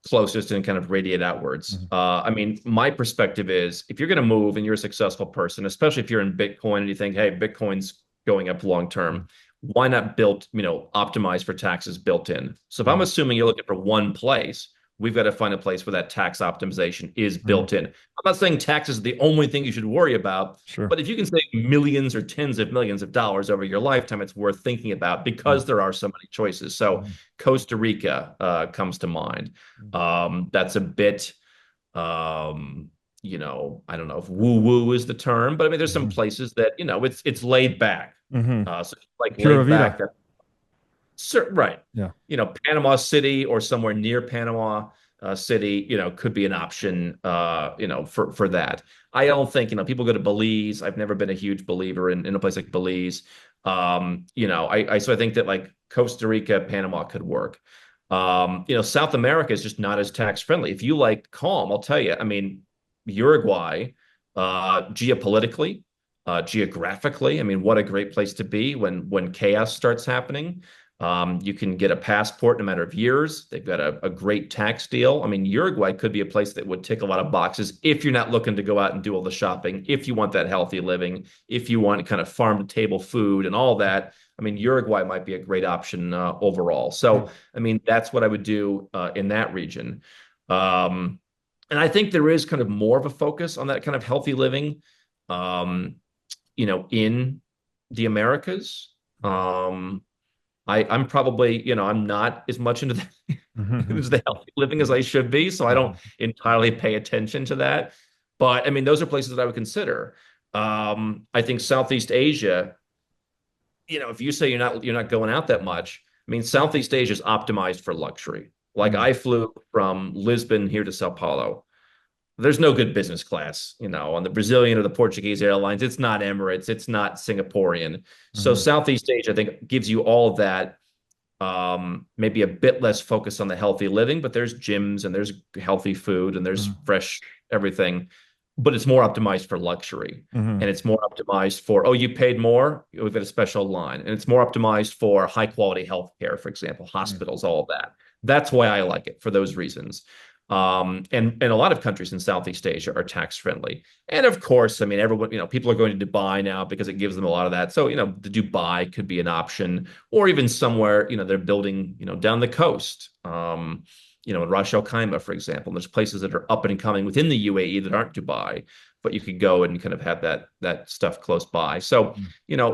closest and kind of radiate outwards. Mhm. I mean, my perspective is if you're going to move and you're a successful person, especially if you're in Bitcoin and you think, hey, Bitcoin's going up long term, why not optimize for taxes built in? So if I'm Mhm. assuming you're looking for one place, we've got to find a place where that tax optimization is Mhm. built in. I'm not saying taxes are the only thing you should worry about, Sure. but if you can save millions or tens of millions of dollars over your lifetime, it's worth thinking about because there are so many choices. So Mhm. Costa Rica comes to mind. That's a bit, I don't know if woo woo is the term, but I mean, there's some Mhm. places that, it's laid back. Mhm. So like Pura laid vida. back, that right. Yeah. Panama City or somewhere near Panama City, could be an option, for that. I don't think, people go to Belize. I've never been a huge believer in a place like Belize. So I think that like Costa Rica, Panama could work. South America is just not as tax friendly. If you like calm, I'll tell you, I mean, Uruguay, geopolitically, geographically, I mean, what a great place to be when chaos starts happening. You can get a passport in a matter of years. They've got a great tax deal. I mean, Uruguay could be a place that would tick a lot of boxes if you're not looking to go out and do all the shopping, if you want that healthy living, if you want kind of farm to table food and all that. I mean, Uruguay might be a great option overall. So, I mean, that's what I would do in that region. Um, and I think there is kind of more of a focus on that kind of healthy living, um, in the Americas. I'm probably, I'm not as much into into the healthy living as I should be, so I don't entirely pay attention to that. But I mean, those are places that I would consider. I think Southeast Asia, if you say you're not going out that much, I mean, Southeast Asia is optimized for luxury. Like I flew from Lisbon here to Sao Paulo. There's no good business class, on the Brazilian or the Portuguese airlines. It's not Emirates, it's not Singaporean. So Southeast Asia, I think, gives you all of that. Maybe a bit less focus on the healthy living, but there's gyms and there's healthy food and there's fresh everything. But it's more optimized for luxury, and it's more optimized for, oh, you paid more, we've got a special line, and it's more optimized for high quality healthcare, for example, hospitals, all of that. That's why I like it, for those reasons. And a lot of countries in Southeast Asia are tax friendly. And of course, I mean, everyone, people are going to Dubai now because it gives them a lot of that. So, the Dubai could be an option, or even somewhere, they're building, down the coast. In Ras Al Khaimah, for example. And there's places that are up and coming within the UAE that aren't Dubai, but you could go and kind of have that stuff close by. So,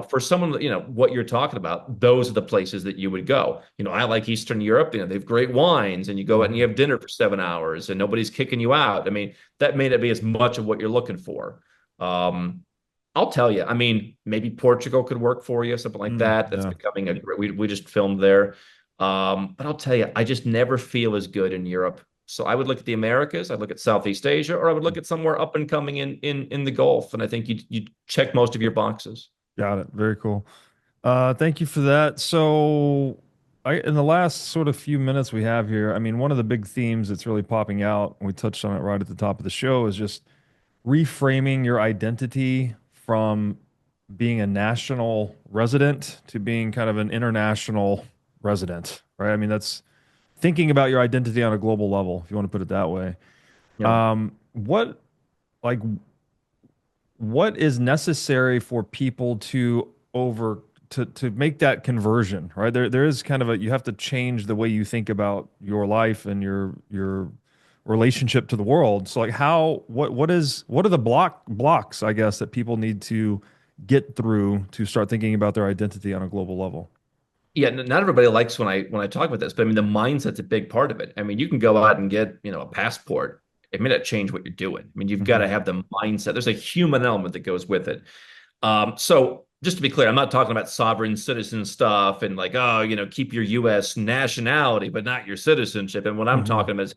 for someone, what you're talking about, those are the places that you would go. I like Eastern Europe. They have great wines, and you go out and you have dinner for 7 hours, and nobody's kicking you out. I mean, that may not be as much of what you're looking for. I'll tell you. I mean, maybe Portugal could work for you, something like that. That's becoming a great. We just filmed there. But I'll tell you, I just never feel as good in Europe. So I would look at the Americas, I'd look at Southeast Asia, or I would look at somewhere up and coming in the Gulf. And I think you check most of your boxes. Got it. Very cool. Thank you for that. So, in the last sort of few minutes we have here, I mean, one of the big themes that's really popping out, and we touched on it right at the top of the show, is just reframing your identity from being a national resident to being kind of an international resident, right? I mean, that's thinking about your identity on a global level, if you want to put it that way. Yeah. What like what is necessary for people to make that conversion, right? There is kind of you have to change the way you think about your life and your relationship to the world. So like what are the blocks, I guess, that people need to get through to start thinking about their identity on a global level? Yeah, not everybody likes when I talk about this, but I mean the mindset's a big part of it. I mean, you can go out and get, a passport. It may not change what you're doing. I mean, you've got to have the mindset. There's a human element that goes with it. So just to be clear, I'm not talking about sovereign citizen stuff and like, oh, keep your U.S. nationality, but not your citizenship. And what I'm Hmm. talking about is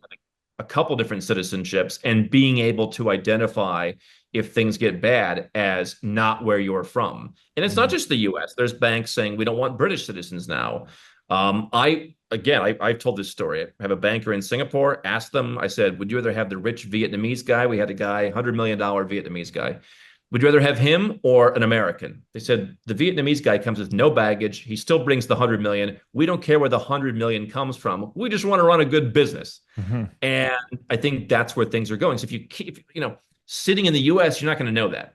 a couple different citizenships and being able to identify if things get bad as not where you're from. And it's not Hmm. just the US. There's banks saying we don't want British citizens now. I've told this story. I have a banker in Singapore, asked them, I said, would you rather have the rich Vietnamese guy? We had a guy, $100 million Vietnamese guy. Would you rather have him or an American? They said the Vietnamese guy comes with no baggage. He still brings the 100 million. We don't care where the 100 million comes from. We just want to run a good business. Hmm. And I think that's where things are going. So if you keep, sitting in the US, you're not going to know that.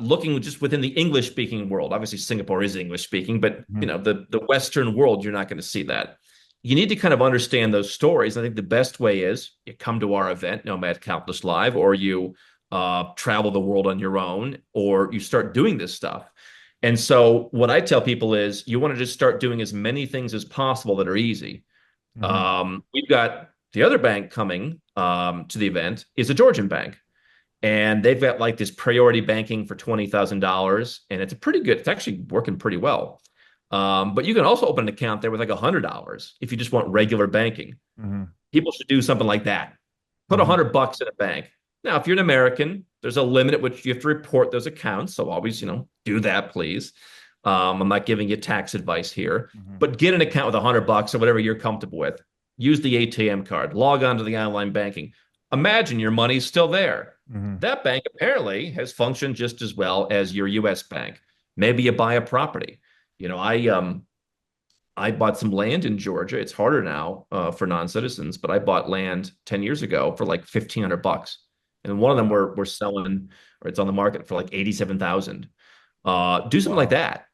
Looking just within the English speaking world, obviously Singapore is English speaking, but Hmm. the Western world, you're not going to see that. You need to kind of understand those stories. I think the best way is you come to our event, Nomad Capitalist Live, or you travel the world on your own, or you start doing this stuff. And so what I tell people is you want to just start doing as many things as possible that are easy. Hmm. We've got the other bank coming to the event is a Georgian bank. And they've got like this priority banking for $20,000. And it's a pretty good, it's actually working pretty well. But you can also open an account there with like $100 if you just want regular banking. Hmm. People should do something like that. Put Hmm. $100 in a bank. Now, if you're an American, there's a limit at which you have to report those accounts. So always, do that, please. I'm not giving you tax advice here, Hmm. but get an account with $100 or whatever you're comfortable with. Use the ATM card, log on to the online banking. Imagine your money's still there. Hmm. That bank apparently has functioned just as well as your US bank. Maybe you buy a property. I I bought some land in Georgia. It's harder now for non-citizens, but I bought land 10 years ago for like 1,500 bucks. And one of them we're selling, or it's on the market for like 87,000. Do something like Wow. that.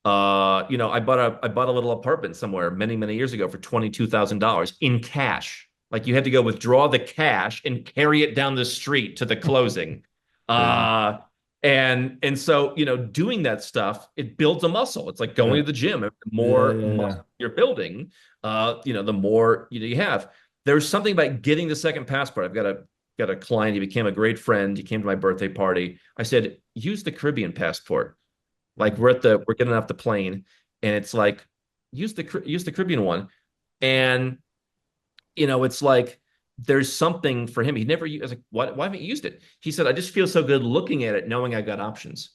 I bought a little apartment somewhere many, many years ago for $22,000 in cash. Like you had to go withdraw the cash and carry it down the street to the closing. Crazy. Uh, and so, doing that stuff, it builds a muscle. It's like going Yeah. to the gym. The Yeah. more Yeah. Yeah. muscle you're building, the more you have. There's something about getting the second passport. I've got a client. He became a great friend. He came to my birthday party. I said, use the Caribbean passport. Like Mhm. we're getting off the plane, and it's like use the Caribbean one, and it's like there's something for him. He never used. I was like, why haven't you used it? He said, I just feel so good looking at it, knowing I got options.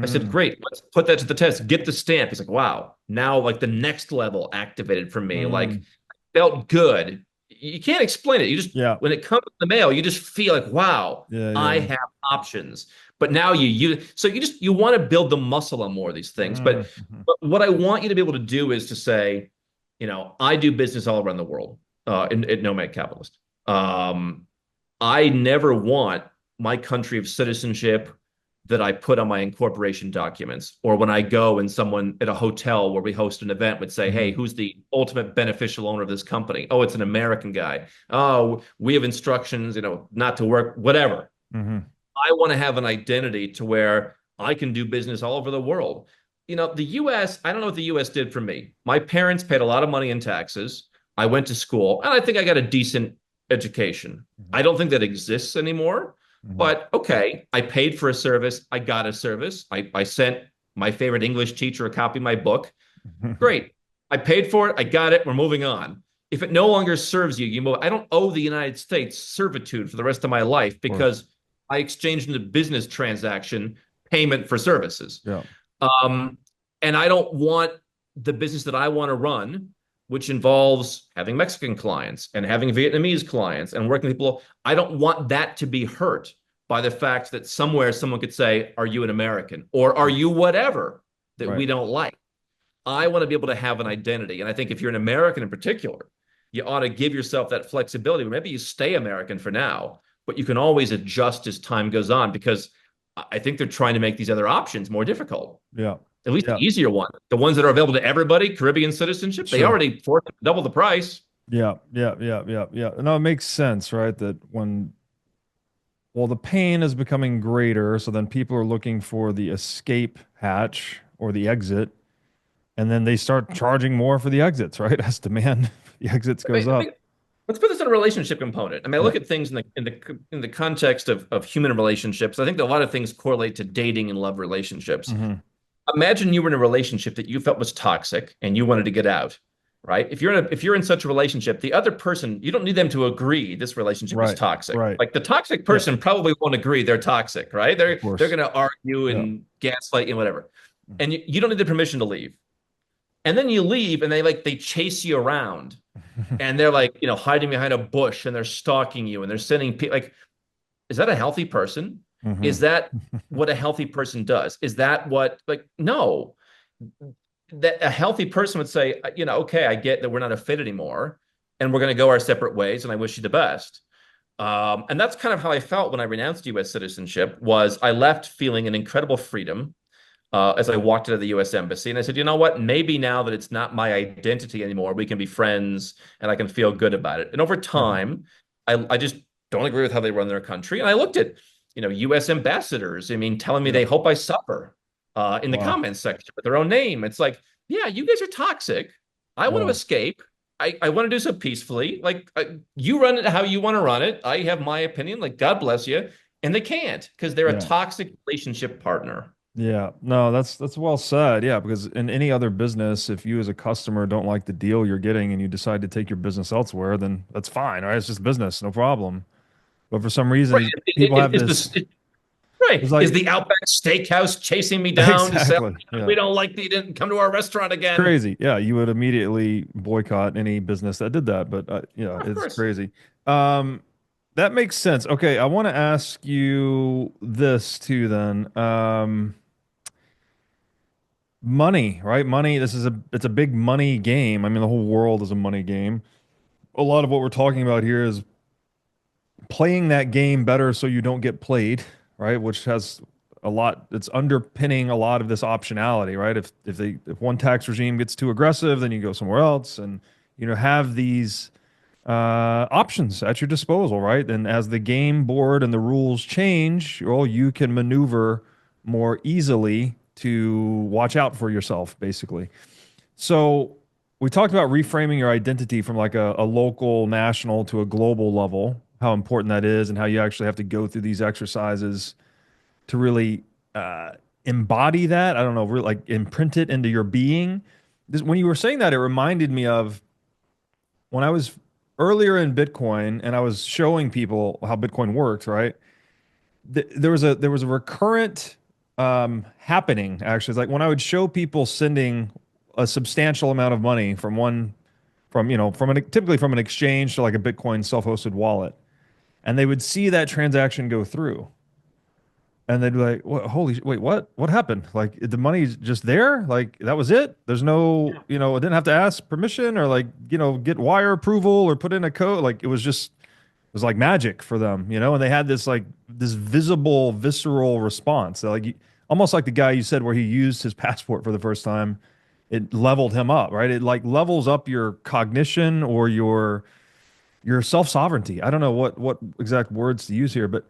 I said, Mm. great, let's put that to the test. Get the stamp. He's like, wow, now like the next level activated for me. Like Mm. felt good. You can't explain it. You just Yeah. when it comes in the mail, you just feel like, wow, Yeah. I Yeah. have options. But now you want to build the muscle on more of these things. But Mhm. but what I want you to be able to do is to say, I do business all around the world at Nomad Capitalist. Um, I never want my country of citizenship that I put on my incorporation documents, or when I go and someone at a hotel where we host an event would say, "Hey, Mhm. who's the ultimate beneficial owner of this company?" Oh, it's an American guy. Oh, we have instructions, not to work, whatever. Mhm. I want to have an identity to where I can do business all over the world. The US, I don't know what the US did for me. My parents paid a lot of money in taxes. I went to school and I think I got a decent education. Mhm. I don't think that exists anymore, Mhm. but okay, I paid for a service. I got a service. I sent my favorite English teacher a copy of my book. Mhm. Great. I paid for it. I got it. We're moving on. If it no longer serves you, you move. I don't owe the United States servitude for the rest of my life Of course. because I exchanged in a business transaction payment for services. Yeah. Um, and I don't want the business that I want to run, which involves having Mexican clients and having Vietnamese clients and working with people. I don't want that to be hurt by the fact that somewhere someone could say, "Are you an American?" or "Are you whatever that Right. we don't like?" I want to be able to have an identity. And I think if you're an American in particular, you ought to give yourself that flexibility. Maybe you stay American for now, but you can always adjust as time goes on because I think they're trying to make these other options more difficult, Yeah. at least Yeah. the easier one. The ones that are available to everybody, Caribbean citizenship, they Sure. already forced double the price. Yeah. Yeah. Yeah. Yeah. Yeah. No, it makes sense, right? That when, well, the pain is becoming greater, so then people are looking for the escape hatch or the exit, and then they start charging more for the exits, right? As demand for the exits goes I up. mean, let's put this in a relationship component. I mean, I Yeah. look at things in the context of human relationships. I think that a lot of things correlate to dating and love relationships. Hmm. Imagine you were in a relationship that you felt was toxic and you wanted to get out, right? If you're in such a relationship, the other person, you don't need them to agree this relationship is Right. toxic. Right. Like the toxic Yeah. person probably won't agree they're toxic, right? Of They're course. going to argue Yeah. and gaslight you and whatever. And you don't need the permission to leave. And then you leave and they chase you around and they're like, hiding behind a bush and they're stalking you and they're sending people like, is that a healthy person? Hmm. Is that what a healthy person does? Is that what, like, no, that a healthy person would say, okay, I get that we're not a fit anymore and we're going to go our separate ways. And I wish you the best. And that's kind of how I felt when I renounced U.S. citizenship was I left feeling an incredible freedom as I walked into the U.S. Embassy. And I said, you know what? Maybe now that it's not my identity anymore, we can be friends and I can feel good about it. And over Hmm. time, I just don't agree with how they run their country. And I looked at, U.S. ambassadors, I mean, telling me Yeah. they hope I suffer in the Wow. comments section with their own name. It's like, yeah, you guys are toxic. I want to Wow. escape. I want to do so peacefully. Like you run it how you want to run it. I have my opinion. Like God bless you. And they can't because they're a Yeah. toxic relationship partner. Yeah, no, that's well said. Yeah, because in any other business, if you as a customer don't like the deal you're getting and you decide to take your business elsewhere, then that's fine, right? It's just business, no problem. But for some Right. reason, people have Is this, this it's right? Is like the Outback Steakhouse chasing me down to say exactly, yeah. we don't like that you didn't come to our restaurant It's again? crazy. Yeah, you would immediately boycott any business that did that, but yeah, Of it's course. crazy. Um, that makes sense. Okay, I want to ask you this too then. money, right? Money, it's a big money game. I mean, the whole world is a money game. A lot of what we're talking about here is playing that game better so you don't get played, right? Which has a lot, it's underpinning a lot of this optionality, right? If one tax regime gets too aggressive, then you go somewhere else and have these options at your disposal, right? And as the game board and the rules change, well, you can maneuver more easily to watch out for yourself, basically. So we talked about reframing your identity from like a local, national to a global level, how important that is, and how you actually have to go through these exercises to really uh, embody that. I don't know, really like imprint it into your being. When you were saying that, it reminded me of when I was earlier in Bitcoin and I was showing people how Bitcoin worked, right? There was a recurrent happening actually. It's like when I would show people sending a substantial amount of money from one from from an typically from an exchange to like a Bitcoin self-hosted wallet, and they would see that transaction go through. And they'd be like, "What? Holy, wait, what? What happened? Like the money's just there? Like that was it? There's no, I didn't have to ask permission or like, get wire approval or put in a code. Like it was like magic for them, and they had this like this visible, visceral response. Almost like the guy you said where he used his passport for the first time, it leveled him up, right? It like levels up your cognition or your self-sovereignty. I don't know what exact words to use here, but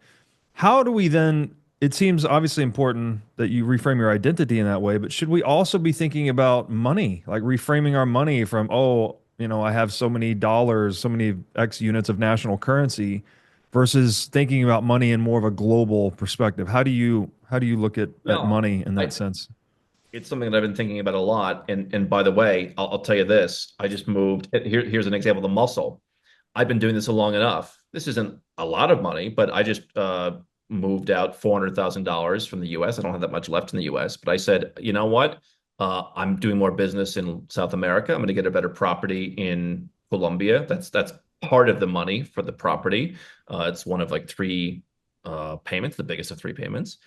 how do we then? It seems obviously important that you reframe your identity in that way, but should we also be thinking about money, like reframing our money from, oh, I have so many dollars, so many X units of national currency, versus thinking about money in more of a global perspective? How do you look at Well, money in that I sense? it's something that I've been thinking about a lot. And by the way, I'll tell you this. I just moved. Here's an example of the muscle. I've been doing this long enough. This isn't a lot of money, but I just moved out $400,000 from the US. I don't have that much left in the US, but I said, you know what? I'm doing more business in South America. I'm going to get a better property in Colombia. That's part of the money for the property. It's one of like three payments, the biggest of three payments.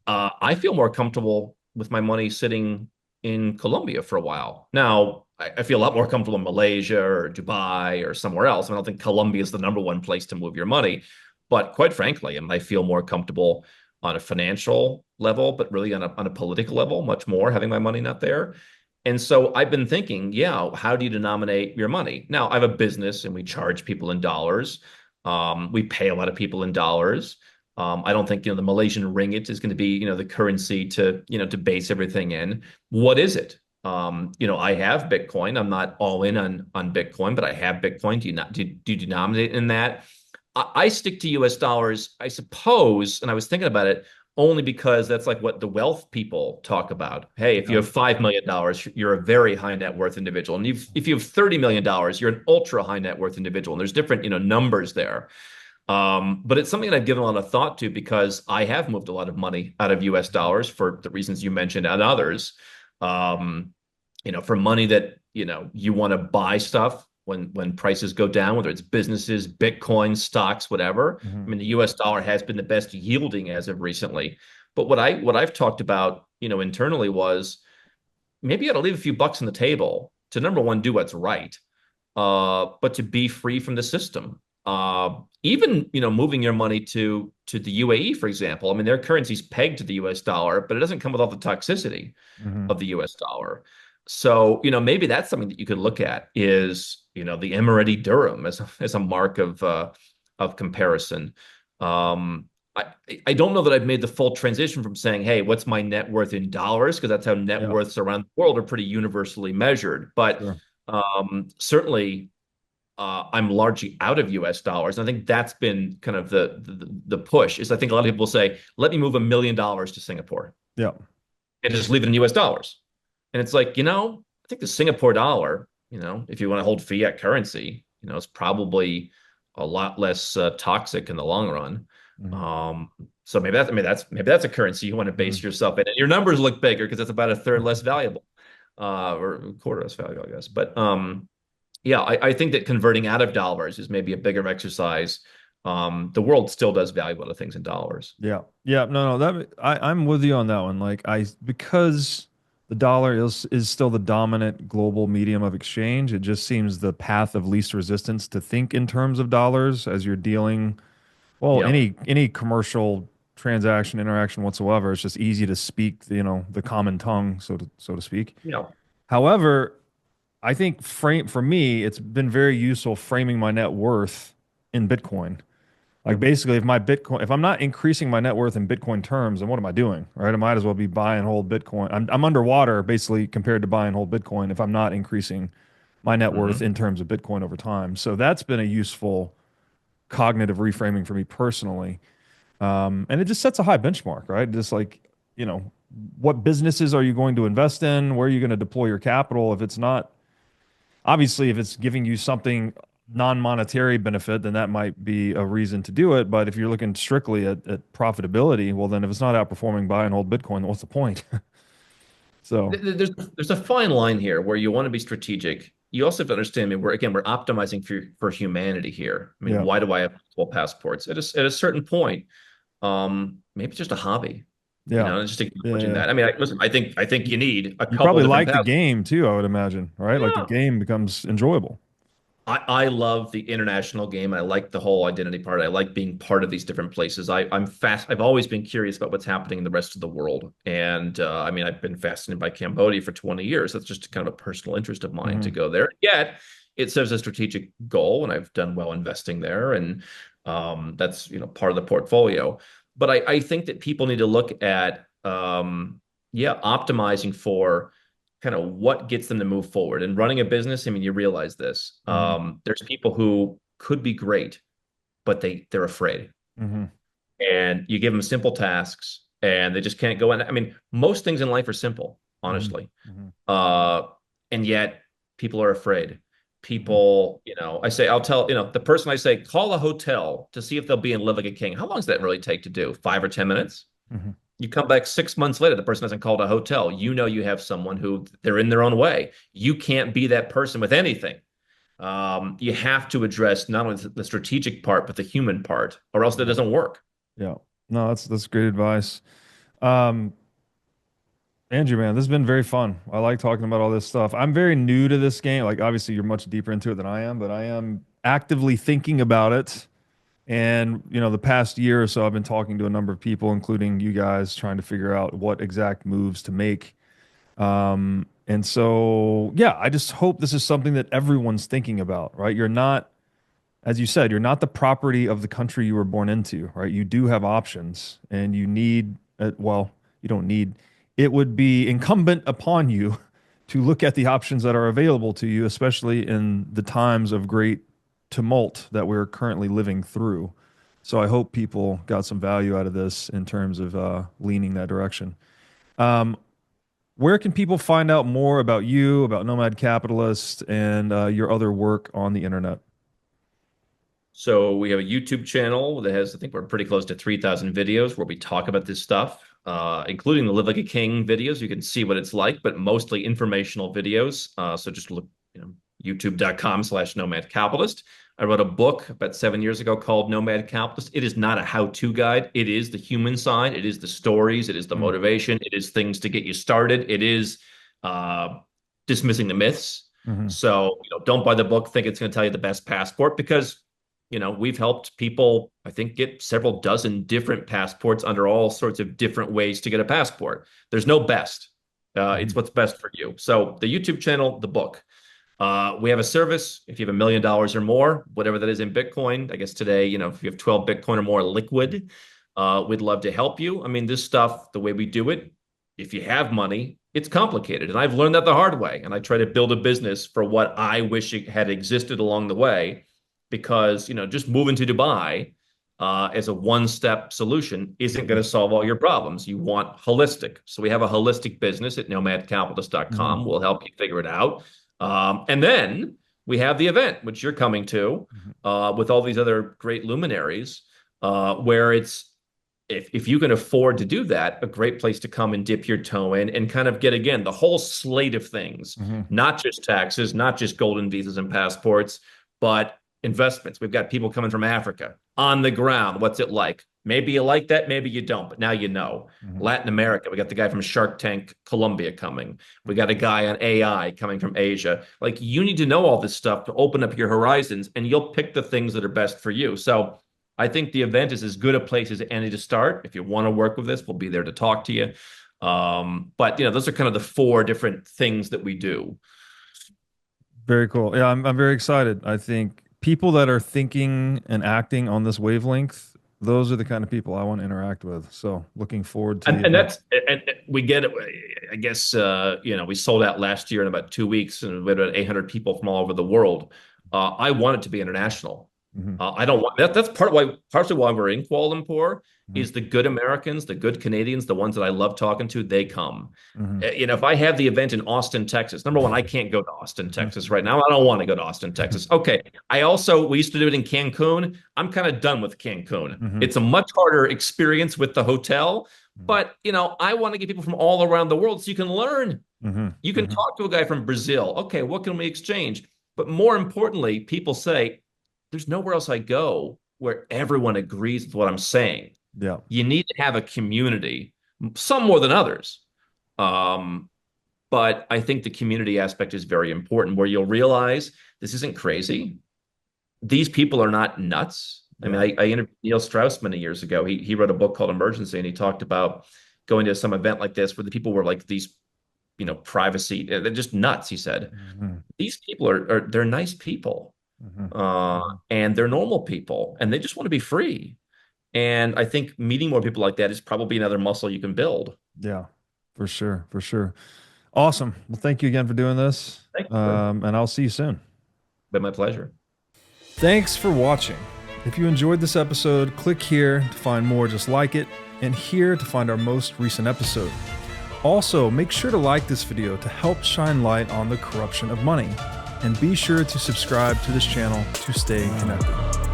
Mhm. I feel more comfortable with my money sitting in Colombia for a while. Now, I feel a lot more comfortable in Malaysia or Dubai or somewhere else. I don't think Colombia is the number one place to move your money. But quite frankly, I feel more comfortable on a financial level, but really on a political level, much more having my money not there. And so I've been thinking, yeah, how do you denominate your money? Now, I have a business and we charge people in dollars. We pay a lot of people in dollars. I don't think, the Malaysian ringgit is going to be, the currency to base everything in. What is it? I have Bitcoin. I'm not all in on Bitcoin, but I have Bitcoin. Do you denominate in that? I stick to US dollars, I suppose, and I was thinking about it only because that's like what the wealth people talk about. Hey, if you Yeah. have $5 million, you're a very high net worth individual. And if you have $30 million, you're an ultra high net worth individual. And there's different, numbers there. But it's something that I've given a lot of thought to because I have moved a lot of money out of US dollars for the reasons you mentioned and others. Um, for money that, you want to buy stuff when prices go down, whether it's businesses, Bitcoin, stocks, whatever. Mhm. The US dollar has been the best yielding as of recently. But what I've talked about, internally was maybe you got to leave a few bucks on the table to number one, do what's right, but to be free from the system. Even moving your money to the UAE, for example. Their currency's pegged to the US dollar, but it doesn't come with all the toxicity Mhm. of the US dollar. So, maybe that's something that you could look at is, the Emirati dirham as a mark of comparison. Um, I, I don't know that I've made the full transition from saying, hey, what's my net worth in dollars? Because that's how net Yeah. worths around the world are pretty universally measured. But Sure. certainly I'm largely out of US dollars. And I think that's been kind of the push is I think a lot of people say, let me move $1 million to Singapore Yeah. and just leave it in US dollars. And it's like, I think the Singapore dollar, if you want to hold fiat currency, it's probably a lot less toxic in the long run. Mhm. Um, so maybe that's a currency you want to base Mhm. yourself in. And your numbers look bigger because it's about a third less valuable, or a quarter less valuable, I guess. But yeah, I think that converting out of dollars is maybe a bigger exercise. The world still does value a lot of things in dollars. Yeah. Yeah. No, no, I'm with you on that one. Like because the the dollar is still the dominant global medium of exchange. It just seems the path of least resistance to think in terms of dollars as you're dealing, well, Yeah. any commercial transaction, interaction whatsoever. It's just easy to speak, the common tongue, so to speak. Yeah. However, I think for me, it's been very useful framing my net worth in Bitcoin. Like basically, if I'm not increasing my net worth in Bitcoin terms, then what am I doing, right? I might as well be buy and hold Bitcoin. I'm underwater basically compared to buy and hold Bitcoin if I'm not increasing my net worth Hmm. in terms of Bitcoin over time. So that's been a useful cognitive reframing for me personally. And it just sets a high benchmark, right? Just like, you know, what businesses are you going to invest in? Where are you going to deploy your capital? If it's not, obviously, if it's giving you something non-monetary benefit, then that might be a reason to do it. But if you're looking strictly at profitability, well, then if it's not outperforming buy and hold Bitcoin, then what's the point? So, There's a fine line here where you want to be strategic. You also have to understand, I mean, we're optimizing for humanity here. I mean, yeah, why do I have multiple passports? At a certain point, maybe it's just a hobby, yeah, just yeah, acknowledging yeah. that. I mean, listen, I think you need a You couple probably different like the passports. game too, I would imagine, right? Like the Yeah. game becomes enjoyable. I love the international game. I like the whole identity part. I like being part of these different places. I'm fast. I've always been curious about what's happening in the rest of the world. And I mean, I've been fascinated by Cambodia for 20 years. That's just kind of a personal interest of mine to Hmm. go there. Yet it serves a strategic goal, and I've done well investing there. And that's, part of the portfolio. But I think that people need to look at, yeah, optimizing for kind of what gets them to move forward. And running a business, I mean, you realize this. Hmm. There's people who could be great, but they're afraid. Hmm. And you give them simple tasks and they just can't go in. I mean, most things in life are simple, Hmm. honestly. Hmm. Uh, and yet people are afraid. Hmm. People, I'll tell, the person I say, call a hotel to see if they'll be in Live Like a King. How long does that really take to do? 5 or 10 minutes? Hmm. You come back 6 months later, the person hasn't called a hotel. You have someone who they're in their own way. You can't be that person with anything. You have to address not only the strategic part, but the human part, or else that Yeah. doesn't work. Yeah. No, that's great advice. Um, Andrew, man, this has been very fun. I like talking about all this stuff. I'm very new to this game. Like, obviously, you're much deeper into it than I am, but I am actively thinking about it. And, the past year or so, I've been talking to a number of people, including you guys, trying to figure out what exact moves to make. And so, yeah, I just hope this is something that everyone's thinking about, right? You're not, as you said, you're not the property of the country you were born into, right? You do have options and you need, well, you don't need, it would be incumbent upon you to look at the options that are available to you, especially in the times of great tumult that we're currently living through. So I hope people got some value out of this in terms of leaning that direction. Um, where can people find out more about you, about Nomad Capitalist, and your other work on the internet? So we have a YouTube channel that has, I think we're pretty close to 3,000 videos where we talk about this stuff, including the Live Like a King videos. You can see what it's like, but mostly informational videos. So just look, youtube.com/Nomad Capitalist. I wrote a book about 7 years ago called Nomad Capitalist. It is not a how-to guide. It is the human side. It is the stories. It is the motivation. It is things to get you started. It is uh, dismissing the myths. Mm-hmm. So, don't buy the book, think it's going to tell you the best passport because we've helped people, I think, get several dozen different passports under all sorts of different ways to get a passport. There's no best. It's Hmm. what's best for you. So the YouTube channel, the book. We have a service. If you have $1 million or more, whatever that is in Bitcoin, I guess today, if you have 12 Bitcoin or more liquid, we'd love to help you. I mean, this stuff, the way we do it, if you have money, it's complicated. And I've learned that the hard way. And I try to build a business for what I wish it had existed along the way because, just moving to Dubai as a one-step solution isn't going to solve all your problems. You want holistic. So we have a holistic business at Hmm. nomadcapitalist.com. We'll help you figure it out. And then we have the event, which you're coming to with all these other great luminaries, where it's if you can afford to do that, a great place to come and dip your toe in and kind of get again the whole slate of things, Hmm. not just taxes, not just golden visas and passports, but investments. We've got people coming from Africa on the ground. What's it like? Maybe you like that, maybe you don't, but now you know. Hmm. Latin America, we got the guy from Shark Tank, Colombia coming. We got a guy on AI coming from Asia. Like you need to know all this stuff to open up your horizons, and you'll pick the things that are best for you. So I think the event is as good a place as any to start. If you want to work with this, we'll be there to talk to you. But those are kind of the four different things that we do. Very cool. Yeah, I'm very excited. I think people that are thinking and acting on this wavelength, those are the kind of people I want to interact with. So looking forward to the And event. that's and we get it. I guess we sold out last year in about 2 weeks, and we had about 800 people from all over the world. I want it to be international. Hmm. I don't want that. That's partially why we're in Kuala Lumpur. Hmm. Is the good Americans, the good Canadians, the ones that I love talking to, they come. Hmm. If I have the event in Austin, Texas, number one, I can't go to Austin, Texas right now. I don't want to go to Austin, Texas. Okay. We used to do it in Cancun. I'm kind of done with Cancun. Hmm. It's a much harder experience with the hotel, but I want to get people from all around the world so you can learn. Hmm. You can Hmm. talk to a guy from Brazil. Okay, what can we exchange? But more importantly, people say, there's nowhere else I go where everyone agrees with what I'm saying. Yeah. You need to have a community, some more than others. Um, but I think the community aspect is very important where you'll realize this isn't crazy. These people are not nuts. I mean, Yeah. I interviewed Neil Strauss many years ago. He wrote a book called Emergency, and he talked about going to some event like this where the people were like these, privacy. They're just nuts. He said Hmm. these people are they're nice people, Hmm. and they're normal people, and they just want to be free. And I think meeting more people like that is probably another muscle you can build. Yeah, for sure. For sure. Awesome. Well, thank you again for doing this. Thank you, sir. And I'll see you soon. Been my pleasure. Thanks for watching. If you enjoyed this episode, click here to find more just like it, and here to find our most recent episode. Also, make sure to like this video to help shine light on the corruption of money, and be sure to subscribe to this channel to stay connected.